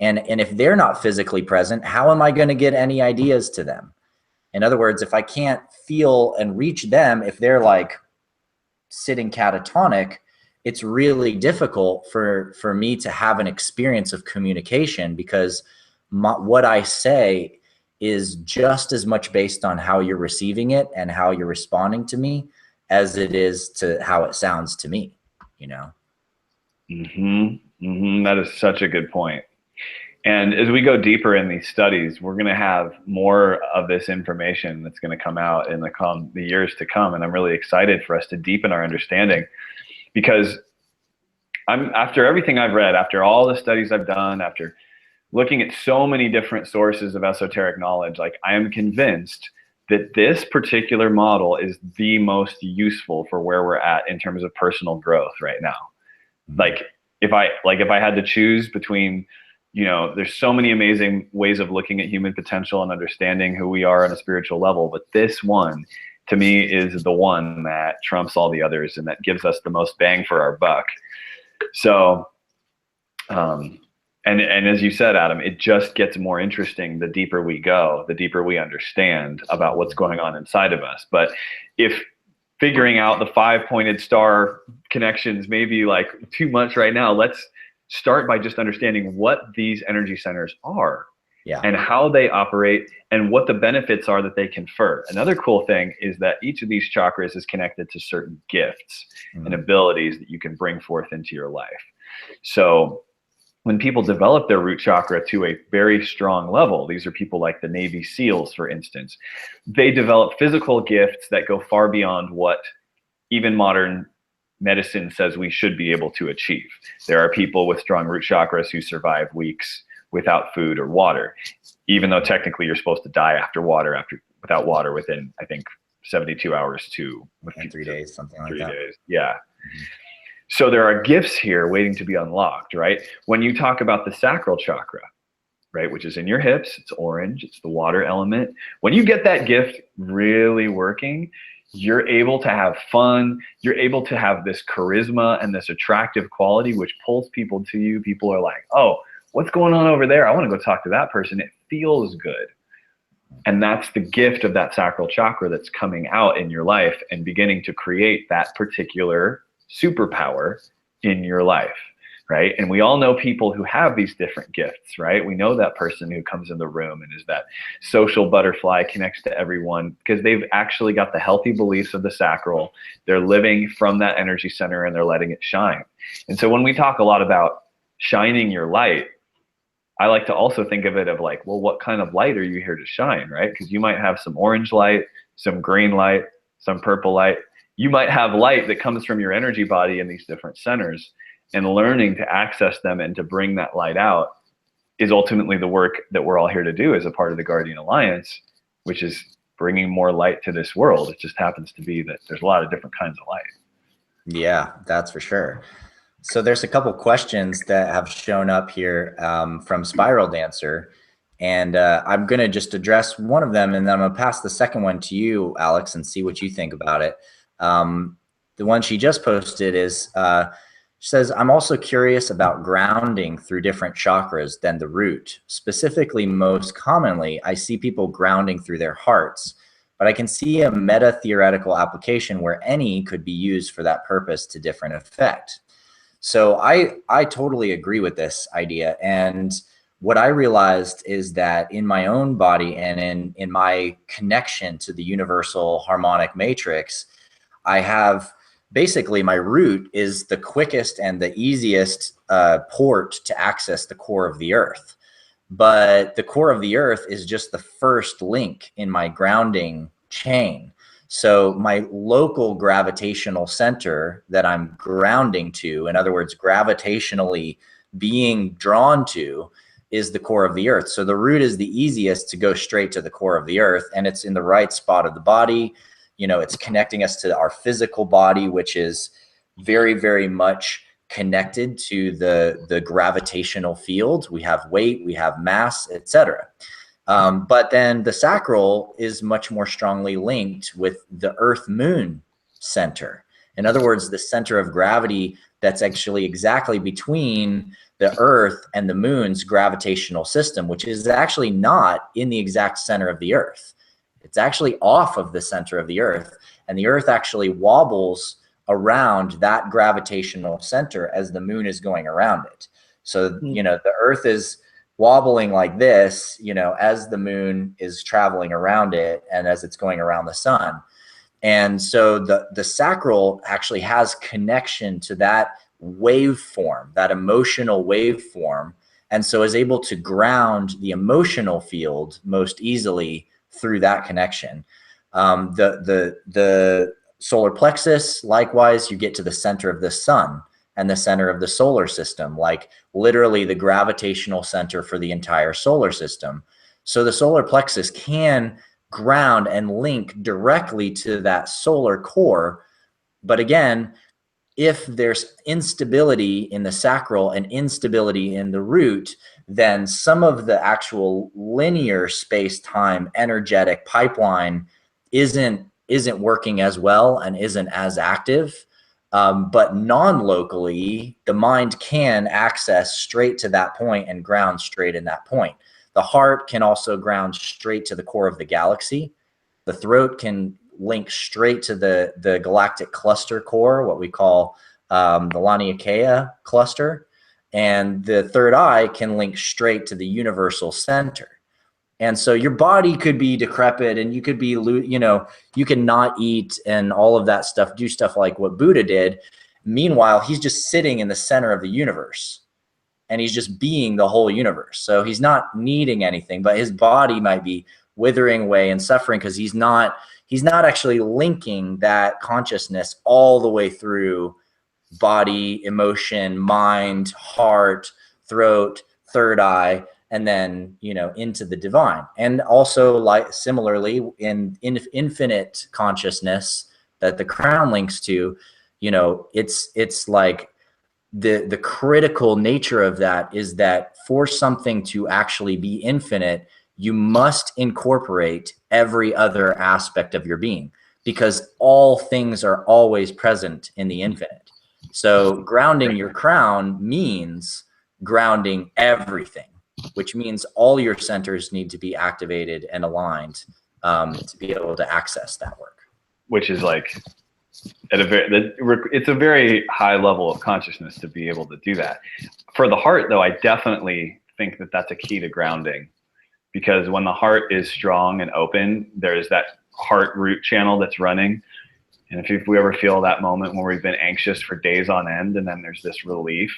And if they're not physically present, how am I going to get any ideas to them? In other words, if I can't feel and reach them, if they're like sitting catatonic, it's really difficult for me to have an experience of communication, because what I say is just as much based on how you're receiving it and how you're responding to me as it is to how it sounds to me, you know?
That is such a good point. And as we go deeper in these studies, we're going to have more of this information that's going to come out in the years to come. And I'm really excited for us to deepen our understanding, because after everything I've read, after all the studies I've done, after looking at so many different sources of esoteric knowledge, like I am convinced that this particular model is the most useful for where we're at in terms of personal growth right now. Like if I had to choose between, there's so many amazing ways of looking at human potential and understanding who we are on a spiritual level, but this one to me is the one that trumps all the others and that gives us the most bang for our buck. So, and as you said, Adam, it just gets more interesting the deeper we go, the deeper we understand about what's going on inside of us. But if figuring out the 5-pointed star connections may be like too much right now, let's start by just understanding what these energy centers are, and how they operate and what the benefits are that they confer. Another cool thing is that each of these chakras is connected to certain gifts and abilities that you can bring forth into your life. So when people develop their root chakra to a very strong level, these are people like the Navy SEALs, for instance, they develop physical gifts that go far beyond what even modern medicine says we should be able to achieve. There are people with strong root chakras who survive weeks without food or water, even though technically you're supposed to die without water within, I think, 72 hours to
3 days, something like that.
3 days, yeah. So there are gifts here waiting to be unlocked, right? When you talk about the sacral chakra, right, which is in your hips, it's orange, it's the water element. When you get that gift really working, you're able to have fun, you're able to have this charisma and this attractive quality which pulls people to you. People are like, oh, what's going on over there? I want to go talk to that person. It feels good. And that's the gift of that sacral chakra that's coming out in your life and beginning to create that particular superpower in your life, right? And we all know people who have these different gifts, right? We know that person who comes in the room and is that social butterfly, connects to everyone because they've actually got the healthy beliefs of the sacral. They're living from that energy center and they're letting it shine. And so when we talk a lot about shining your light, I like to also think of it of like, well, what kind of light are you here to shine, right? Because you might have some orange light, some green light, some purple light. You might have light that comes from your energy body in these different centers, and learning to access them and to bring that light out is ultimately the work that we're all here to do as a part of the Guardian Alliance, which is bringing more light to this world. It just happens to be that there's a lot of different kinds of light.
Yeah, that's for sure. So there's a couple questions that have shown up here from Spiral Dancer, and I'm going to just address one of them, and then I'm going to pass the second one to you, Alex, and see what you think about it. the one she just posted is, she says, I'm also curious about grounding through different chakras than the root. Specifically, most commonly, I see people grounding through their hearts, but I can see a meta theoretical application where any could be used for that purpose to different effect. So I totally agree with this idea. And what I realized is that in my own body and in my connection to the universal harmonic matrix, I have basically my root is the quickest and the easiest port to access the core of the earth. But the core of the earth is just the first link in my grounding chain. So my local gravitational center that I'm grounding to, in other words, gravitationally being drawn to, is the core of the earth. So the root is the easiest to go straight to the core of the earth, and it's in the right spot of the body. You know, it's connecting us to our physical body, which is very, very much connected to the gravitational field. We have weight, we have mass, etc. But then the sacral is much more strongly linked with the earth moon center. In other words, the center of gravity that's actually exactly between the earth and the moon's gravitational system, which is actually not in the exact center of the earth. It's actually off of the center of the earth, and the earth actually wobbles around that gravitational center as the moon is going around it. So, you know, the earth is wobbling like this, you know, as the moon is traveling around it and as it's going around the sun. And so the sacral actually has connection to that waveform, that emotional waveform, and so is able to ground the emotional field most easily through that connection. The solar plexus, likewise, you get to the center of the sun and the center of the solar system, like literally the gravitational center for the entire solar system. So the solar plexus can ground and link directly to that solar core. But again, if there's instability in the sacral and instability in the root, then some of the actual linear space-time energetic pipeline isn't working as well and isn't as active. But non-locally, the mind can access straight to that point and ground straight in that point. The heart can also ground straight to the core of the galaxy. The throat can link straight to the galactic cluster core, what we call the Laniakea cluster. And the third eye can link straight to the universal center. And so your body could be decrepit and you could be, you know, you can not eat and all of that stuff, do stuff like what Buddha did. Meanwhile, he's just sitting in the center of the universe and he's just being the whole universe. So he's not needing anything, but his body might be withering away and suffering because he's not actually linking that consciousness all the way through body, emotion, mind, heart, throat, third eye, and then, you know, into the divine. And also, like similarly in infinite consciousness that the crown links to, you know, it's like the critical nature of that is that for something to actually be infinite, you must incorporate every other aspect of your being, because all things are always present in the infinite. So grounding your crown means grounding everything, which means all your centers need to be activated and aligned to be able to access that work.
Which is like it's a very high level of consciousness to be able to do that. For the heart, though, I definitely think that that's a key to grounding, because when the heart is strong and open, there's that heart root channel that's running. And if we ever feel that moment where we've been anxious for days on end, and then there's this relief,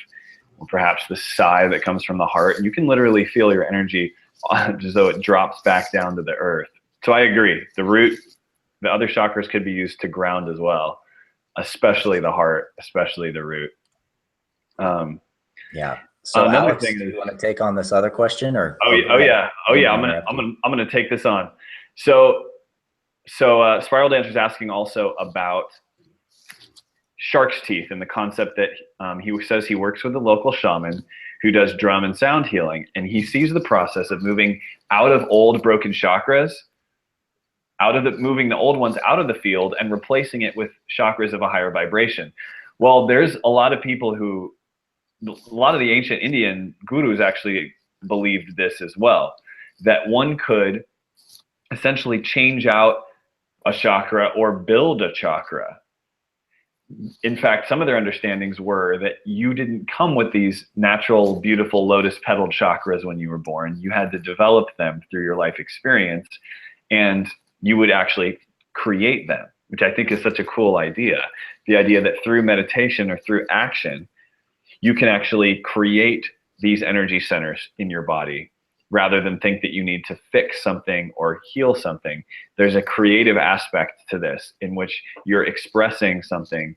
or perhaps the sigh that comes from the heart, you can literally feel your energy as though it drops back down to the earth. So I agree. The root, the other chakras could be used to ground as well, especially the heart, especially the root.
Yeah. So
another
Alex,
thing
do you want to take on this other question, or?
Oh yeah. I'm gonna take this on. So Spiral Dancer's asking also about shark's teeth and the concept that he says he works with a local shaman who does drum and sound healing, and he sees the process of moving out of old broken chakras moving the old ones out of the field and replacing it with chakras of a higher vibration. Well, there's a lot of people who, a lot of the ancient Indian gurus actually believed this as well, that one could essentially change out a chakra or build a chakra. In fact, some of their understandings were that you didn't come with these natural, beautiful lotus petaled chakras when you were born. You had to develop them through your life experience, and you would actually create them, which I think is such a cool idea. The idea that through meditation or through action, you can actually create these energy centers in your body rather than think that you need to fix something or heal something. There's a creative aspect to this in which you're expressing something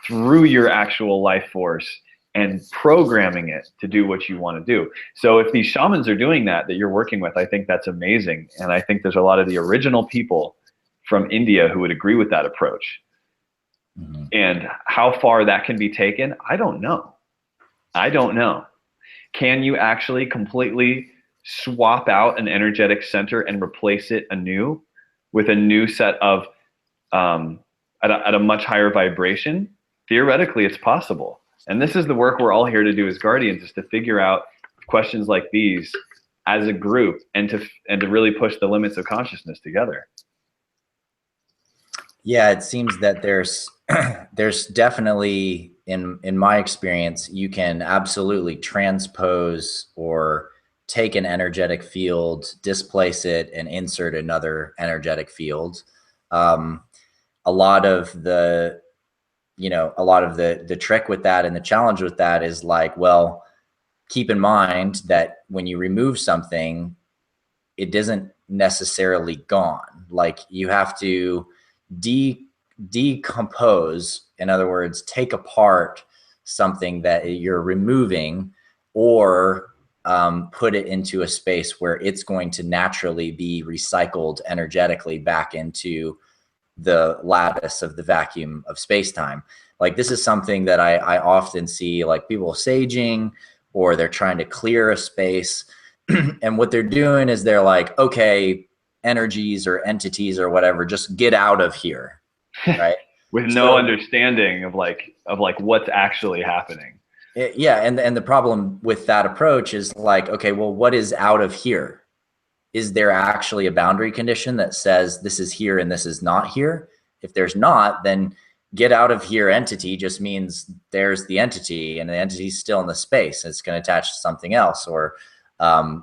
through your actual life force and programming it to do what you want to do. So if these shamans are doing that you're working with, I think that's amazing. And I think there's a lot of the original people from India who would agree with that approach. Mm-hmm. And how far that can be taken, I don't know. Can you actually completely swap out an energetic center and replace it anew with a new set of at a much higher vibration? Theoretically, it's possible. And this is the work we're all here to do as guardians, is to figure out questions like these as a group and to really push the limits of consciousness together.
Yeah, it seems that there's definitely, in my experience, you can absolutely transpose or take an energetic field, displace it, and insert another energetic field. A lot of the trick with that and the challenge with that is like, well, keep in mind that when you remove something, it isn't necessarily gone. Like, you have to decompose, in other words, take apart something that you're removing, or put it into a space where it's going to naturally be recycled energetically back into the lattice of the vacuum of space-time. Like, this is something that I often see, like, people saging, or they're trying to clear a space. And what they're doing is they're like, okay, energies or entities or whatever, just get out of here, right?
With no understanding of what's actually happening.
Yeah, and the problem with that approach is like, okay, well, what is out of here? Is there actually a boundary condition that says this is here and this is not here? If there's not, then get out of here entity just means there's the entity, and the entity's still in the space. It's going to attach to something else, or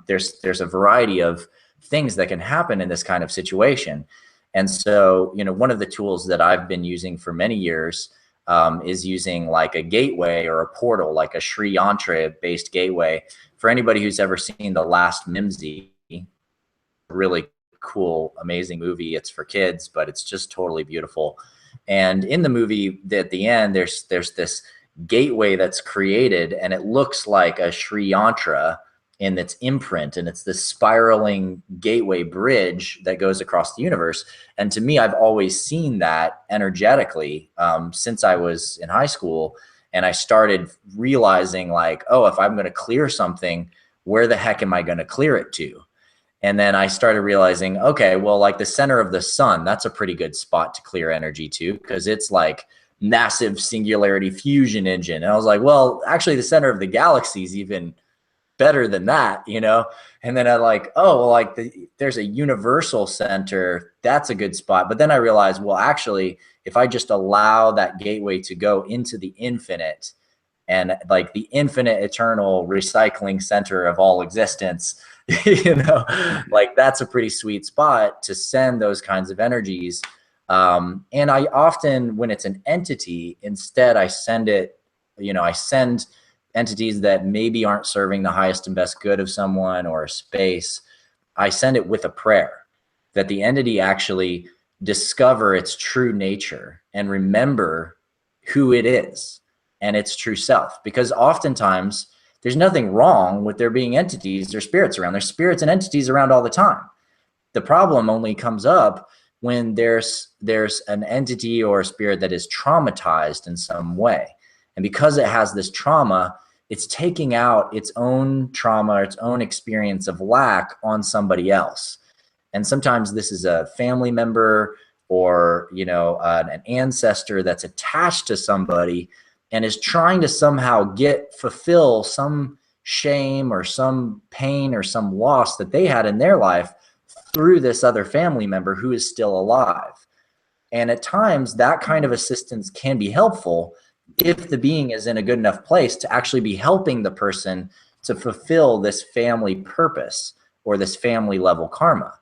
there's a variety of things that can happen in this kind of situation. And so, one of the tools that I've been using for many years is using like a gateway or a portal, like a Sri Yantra based gateway. For anybody who's ever seen The Last Mimsy, really cool, amazing movie. It's for kids, but it's just totally beautiful. And in the movie, at the end, there's this gateway that's created, and it looks like a Sri Yantra in its imprint, and it's this spiraling gateway bridge that goes across the universe. And to me, I've always seen that energetically since I was in high school, and I started realizing like, oh, if I'm going to clear something, where the heck am I going to clear it to? And then I started realizing, okay, well, like the center of the sun, that's a pretty good spot to clear energy to, because it's like massive singularity fusion engine. And I was like, well, actually the center of the galaxy is even better than that, And then I like, oh, well, like there's a universal center. That's a good spot. But then I realized, well, actually, if I just allow that gateway to go into the infinite, and like the infinite eternal recycling center of all existence, like that's a pretty sweet spot to send those kinds of energies. And I often, when it's an entity, instead I send it, I send entities that maybe aren't serving the highest and best good of someone or a space. I send it with a prayer that the entity actually discover its true nature and remember who it is and its true self. Because oftentimes there's nothing wrong with there being entities or spirits around. There's spirits and entities around all the time. The problem only comes up when there's an entity or a spirit that is traumatized in some way. And because it has this trauma, it's taking out its own trauma, its own experience of lack on somebody else. And sometimes this is a family member or, an ancestor that's attached to somebody and is trying to somehow fulfill some shame or some pain or some loss that they had in their life through this other family member who is still alive. And at times that kind of assistance can be helpful if the being is in a good enough place to actually be helping the person to fulfill this family purpose or this family level karma.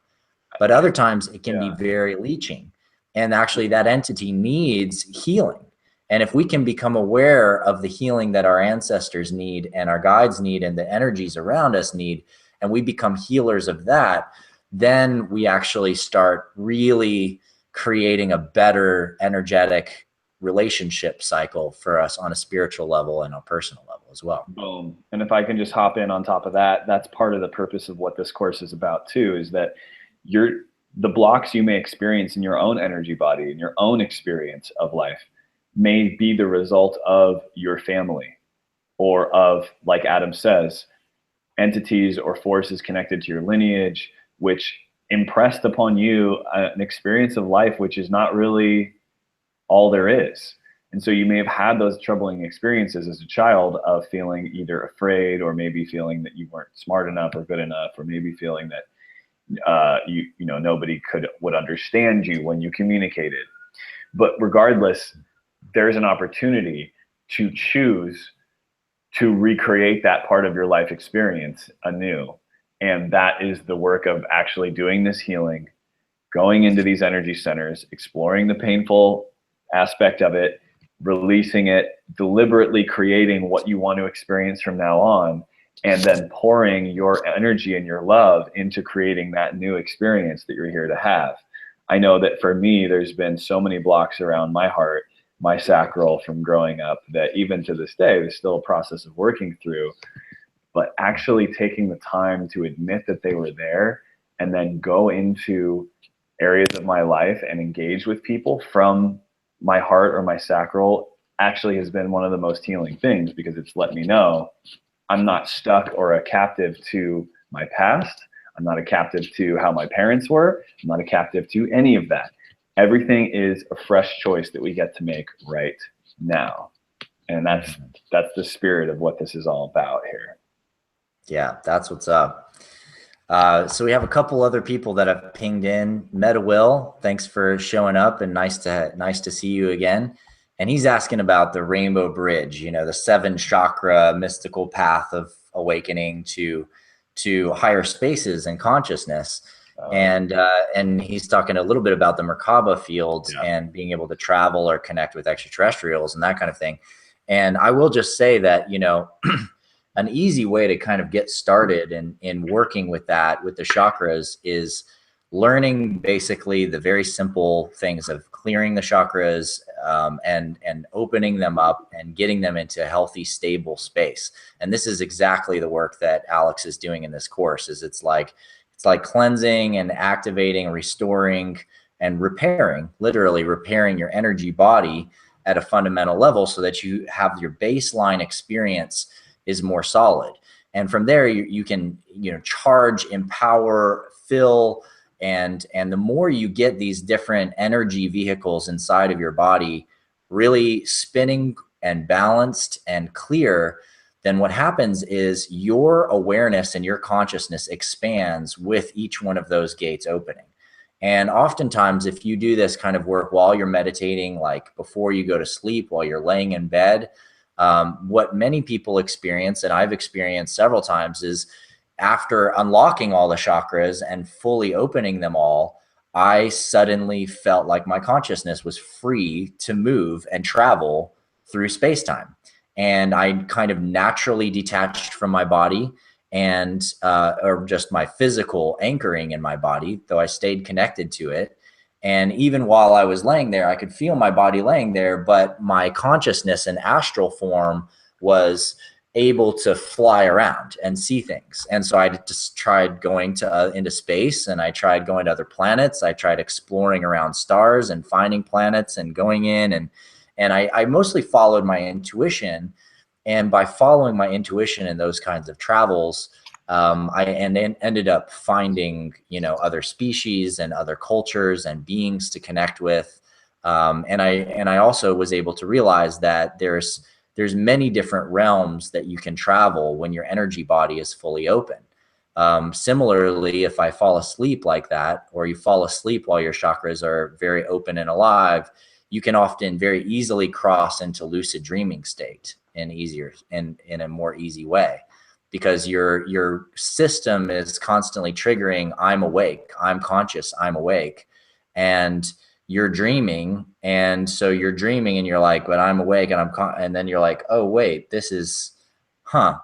But other times it can be very leeching. And actually that entity needs healing. And if we can become aware of the healing that our ancestors need and our guides need and the energies around us need, and we become healers of that, then we actually start really creating a better energetic relationship cycle for us on a spiritual level and a personal level as well.
Boom. And if I can just hop in on top of that, that's part of the purpose of what this course is about too, is that the blocks you may experience in your own energy body, in your own experience of life, may be the result of your family or of, like Adam says, entities or forces connected to your lineage, which impressed upon you an experience of life which is not really all there is. And so you may have had those troubling experiences as a child of feeling either afraid or maybe feeling that you weren't smart enough or good enough, or maybe feeling that nobody would understand you when you communicated. But regardless, there's an opportunity to choose to recreate that part of your life experience anew. And that is the work of actually doing this healing, going into these energy centers, exploring the painful aspect of it, releasing it, deliberately creating what you want to experience from now on, and then pouring your energy and your love into creating that new experience that you're here to have. I know that for me, there's been so many blocks around my heart, my sacral from growing up, that even to this day, there's still a process of working through. But actually taking the time to admit that they were there and then go into areas of my life and engage with people from my heart or my sacral actually has been one of the most healing things, because it's let me know I'm not stuck or a captive to my past. I'm not a captive to how my parents were. I'm not a captive to any of that. Everything is a fresh choice that we get to make right now. And that's the spirit of what this is all about here.
Yeah, that's what's up. So we have a couple other people that have pinged in. Meta Will, thanks for showing up, and nice to see you again. And he's asking about the Rainbow Bridge, the 7 chakra mystical path of awakening to higher spaces and consciousness. And he's talking a little bit about the Merkaba field and being able to travel or connect with extraterrestrials and that kind of thing. And I will just say that, an easy way to kind of get started in working with that, with the chakras, is learning basically the very simple things of clearing the chakras and opening them up and getting them into a healthy, stable space. And this is exactly the work that Alex is doing in this course. It's like cleansing and activating, restoring and repairing, literally repairing your energy body at a fundamental level so that you have your baseline experience is more solid. And from there, you can, charge, empower, fill, and the more you get these different energy vehicles inside of your body really spinning and balanced and clear, then what happens is your awareness and your consciousness expands with each one of those gates opening. And oftentimes, if you do this kind of work while you're meditating, like before you go to sleep, while you're laying in bed, what many people experience, and I've experienced several times, is after unlocking all the chakras and fully opening them all, I suddenly felt like my consciousness was free to move and travel through space-time. And I kind of naturally detached from my body and or just my physical anchoring in my body, though I stayed connected to it. And even while I was laying there, I could feel my body laying there, but my consciousness in astral form was able to fly around and see things. And so I just tried going into space, and I tried going to other planets. I tried exploring around stars and finding planets and going in, and I mostly followed my intuition. And by following my intuition in those kinds of travels, I then ended up finding, other species and other cultures and beings to connect with. And I also was able to realize that there's many different realms that you can travel when your energy body is fully open. Similarly, if I fall asleep like that, or you fall asleep while your chakras are very open and alive, you can often very easily cross into lucid dreaming state in a more easy way, because your system is constantly triggering, I'm awake, I'm conscious, I'm awake, and you're dreaming. And so you're dreaming and you're like, but I'm awake, and and then you're like, oh wait, this is, huh.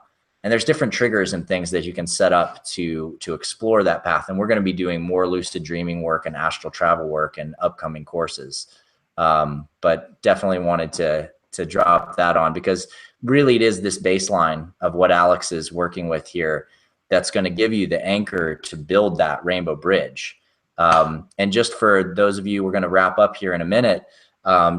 And there's different triggers and things that you can set up to explore that path. And we're going to be doing more lucid dreaming work and astral travel work in upcoming courses. But definitely wanted to drop that on, because really it is this baseline of what Alex is working with here that's going to give you the anchor to build that rainbow bridge. And just for those of you, we're going to wrap up here in a minute.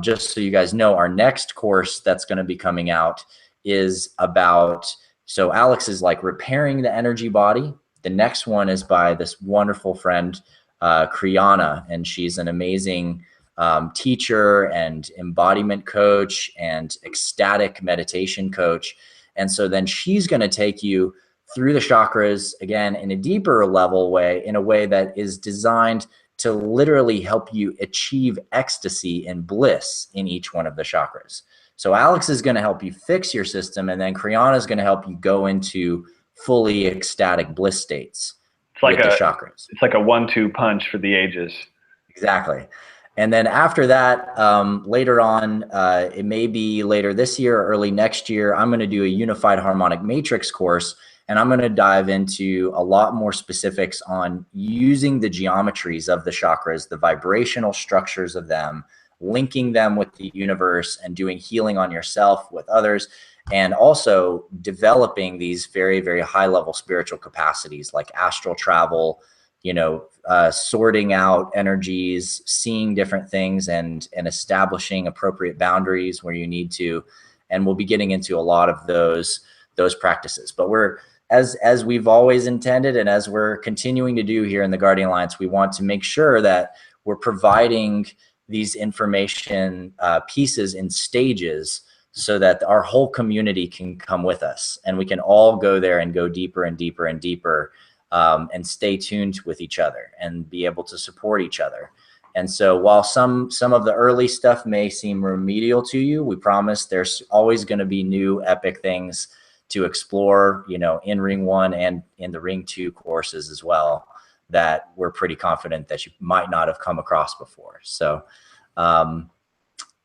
Just so you guys know, our next course that's going to be coming out is about, so Alex is like repairing the energy body. The next one is by this wonderful friend, Kriana, and she's an amazing teacher and embodiment coach and ecstatic meditation coach. And so then she's going to take you through the chakras again in a deeper level way, in a way that is designed to literally help you achieve ecstasy and bliss in each one of the chakras. So Alex is going to help you fix your system, and then Kriana is going to help you go into fully ecstatic bliss states with the chakras.
It's like a 1-2 punch for the ages.
Exactly. And then after that, later on, it may be later this year or early next year, I'm going to do a unified harmonic matrix course. And I'm going to dive into a lot more specifics on using the geometries of the chakras, the vibrational structures of them, linking them with the universe, and doing healing on yourself with others, and also developing these very, very high level spiritual capacities like astral travel, sorting out energies, seeing different things, and establishing appropriate boundaries where you need to. And we'll be getting into a lot of those practices. But we're, as we've always intended, and as we're continuing to do here in the Guardian Alliance, we want to make sure that we're providing these information pieces in stages, so that our whole community can come with us, and we can all go there and go deeper and deeper and deeper, and stay tuned with each other and be able to support each other. And so while some of the early stuff may seem remedial to you, we promise there's always going to be new epic things to explore, in Ring 1 and in the Ring 2 courses as well, that we're pretty confident that you might not have come across before. So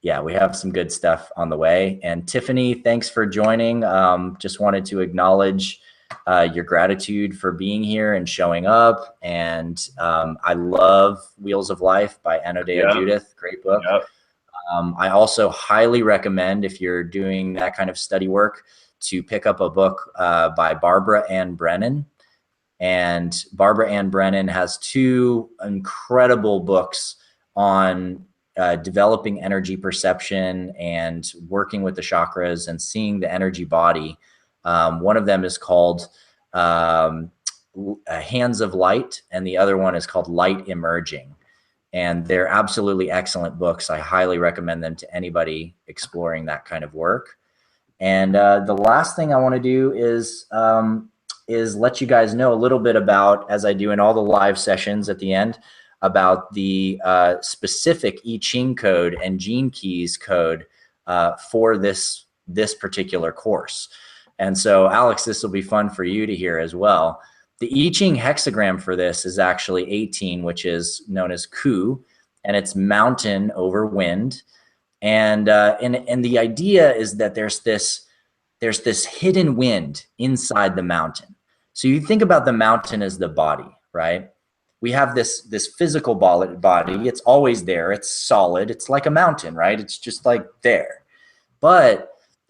yeah, we have some good stuff on the way. And Tiffany, thanks for joining. Just wanted to acknowledge your gratitude for being here and showing up. And I love Wheels of Life by Anodea Judith. Great book. Yep. I also highly recommend, if you're doing that kind of study work, to pick up a book by Barbara Ann Brennan. And Barbara Ann Brennan has 2 incredible books on developing energy perception and working with the chakras and seeing the energy body. One of them is called Hands of Light, and the other one is called Light Emerging. And they're absolutely excellent books. I highly recommend them to anybody exploring that kind of work. And the last thing I want to do is let you guys know a little bit about, as I do in all the live sessions at the end, about the specific I Ching code and Gene Keys code for this particular course. And so, Alex, this will be fun for you to hear as well. The I Ching hexagram for this is actually 18, which is known as Ku, and it's mountain over wind. And the idea is that there's this hidden wind inside the mountain. So you think about the mountain as the body, right? We have this physical body. It's always there. It's solid. It's like a mountain, right? It's just like there. But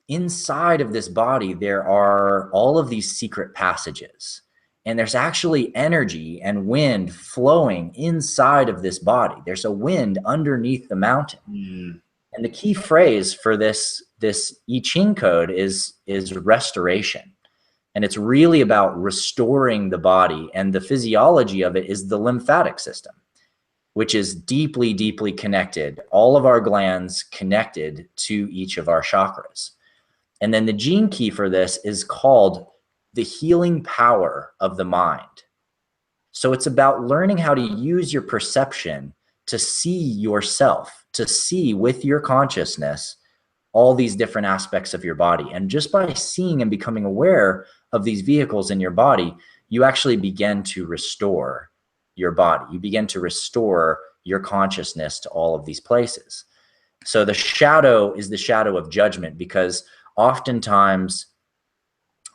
inside of this body, there are all of these secret passages. And there's actually energy and wind flowing inside of this body. There's a wind underneath the mountain. Mm. And the key phrase for this I Ching code is restoration. And it's really about restoring the body. And the physiology of it is the lymphatic system, which is deeply, deeply connected. All of our glands connected to each of our chakras. And then the gene key for this is called the healing power of the mind. So it's about learning how to use your perception to see yourself, to see with your consciousness all these different aspects of your body. And just by seeing and becoming aware of these vehicles in your body, you actually begin to restore your body. You begin to restore your consciousness to all of these places. So the shadow is the shadow of judgment, because oftentimes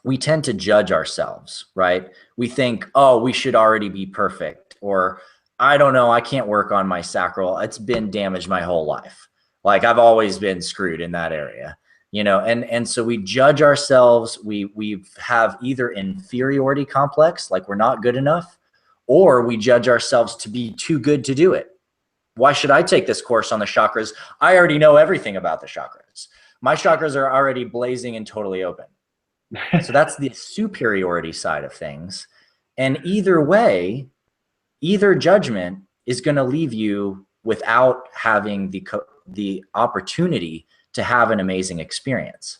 we tend to judge ourselves, right? We think, oh, we should already be perfect, or I don't know, I can't work on my sacral. It's been damaged my whole life. Like I've always been screwed in that area, you know, and so we judge ourselves. We have either inferiority complex, like we're not good enough, or we judge ourselves to be too good to do it. Why should I take this course on the chakras? I already know everything about the chakras. My chakras are already blazing and totally open. So that's the superiority side of things. And either way, either judgment is going to leave you without having the opportunity to have an amazing experience.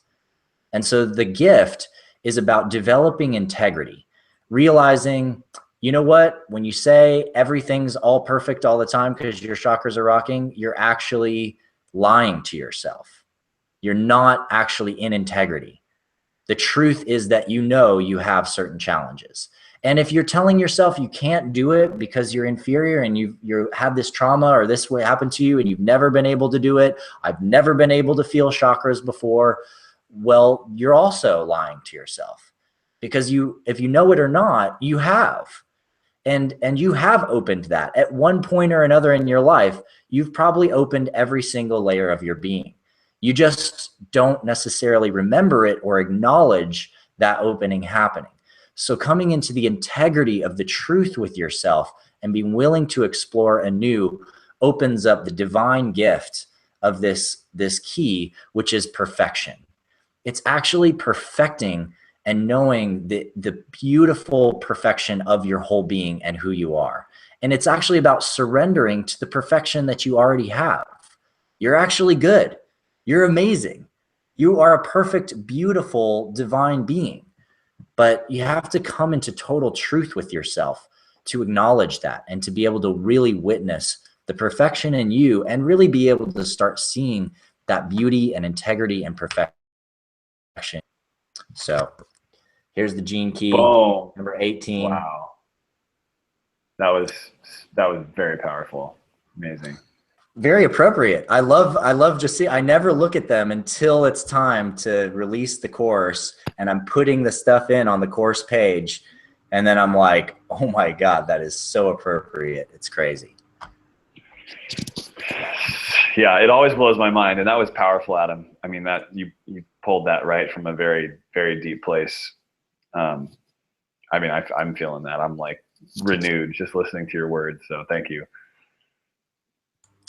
And so the gift is about developing integrity, realizing, you know what, when you say everything's all perfect all the time because your chakras are rocking, you're actually lying to yourself. You're not actually in integrity. The truth is that you know you have certain challenges. And if you're telling yourself you can't do it because you're inferior and you have this trauma or this way happened to you and you've never been able to do it, I've never been able to feel chakras before, well, you're also lying to yourself, because if you know it or not, you have. And you have opened that at one point or another in your life. You've probably opened every single layer of your being. You just don't necessarily remember it or acknowledge that opening happening. So coming into the integrity of the truth with yourself and being willing to explore anew opens up the divine gift of this key, which is perfection. It's actually perfecting and knowing the beautiful perfection of your whole being and who you are. And it's actually about surrendering to the perfection that you already have. You're actually good. You're amazing. You are a perfect, beautiful, divine being. But you have to come into total truth with yourself to acknowledge that and to be able to really witness the perfection in you and really be able to start seeing that beauty and integrity and perfection. So here's the gene key.
Boom.
Number 18.
Wow. That was very powerful. Amazing.
Very appropriate. I love just see, I never look at them until it's time to release the course and I'm putting the stuff in on the course page. And then I'm like, oh my God, that is so appropriate. It's crazy.
Yeah, it always blows my mind. And that was powerful, Adam. I mean, that you pulled that right from a very, very deep place. I mean, I'm feeling that. I'm like renewed just listening to your words. So thank you.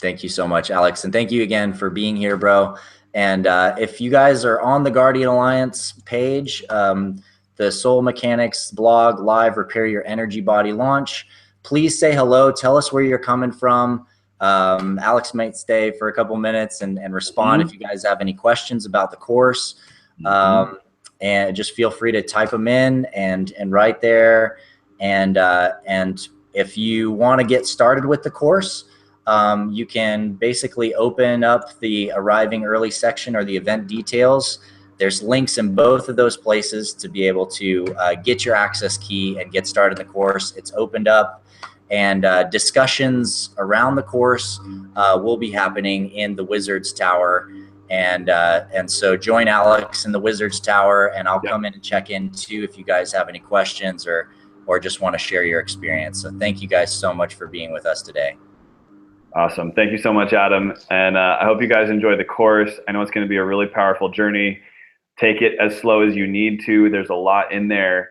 Thank you so much, Alex. And thank you again for being here, bro. And if you guys are on the Guardian Alliance page, the Soul Mechanics blog live Repair Your Energy Body launch, please say hello. Tell us where you're coming from. Alex might stay for a couple minutes and respond if you guys have any questions about the course. And just feel free to type them in and write there. And if you want to get started with the course, you can basically open up the arriving early section or the event details. There's links in both of those places to be able to get your access key and get started in the course. It's opened up, and discussions around the course will be happening in the Wizards Tower. And so join Alex in the Wizards Tower, and I'll come in and check in too if you guys have any questions or just want to share your experience. So thank you guys so much for being with us today.
Awesome. Thank you so much, Adam. And I hope you guys enjoy the course. I know it's going to be a really powerful journey. Take it as slow as you need to. There's a lot in there.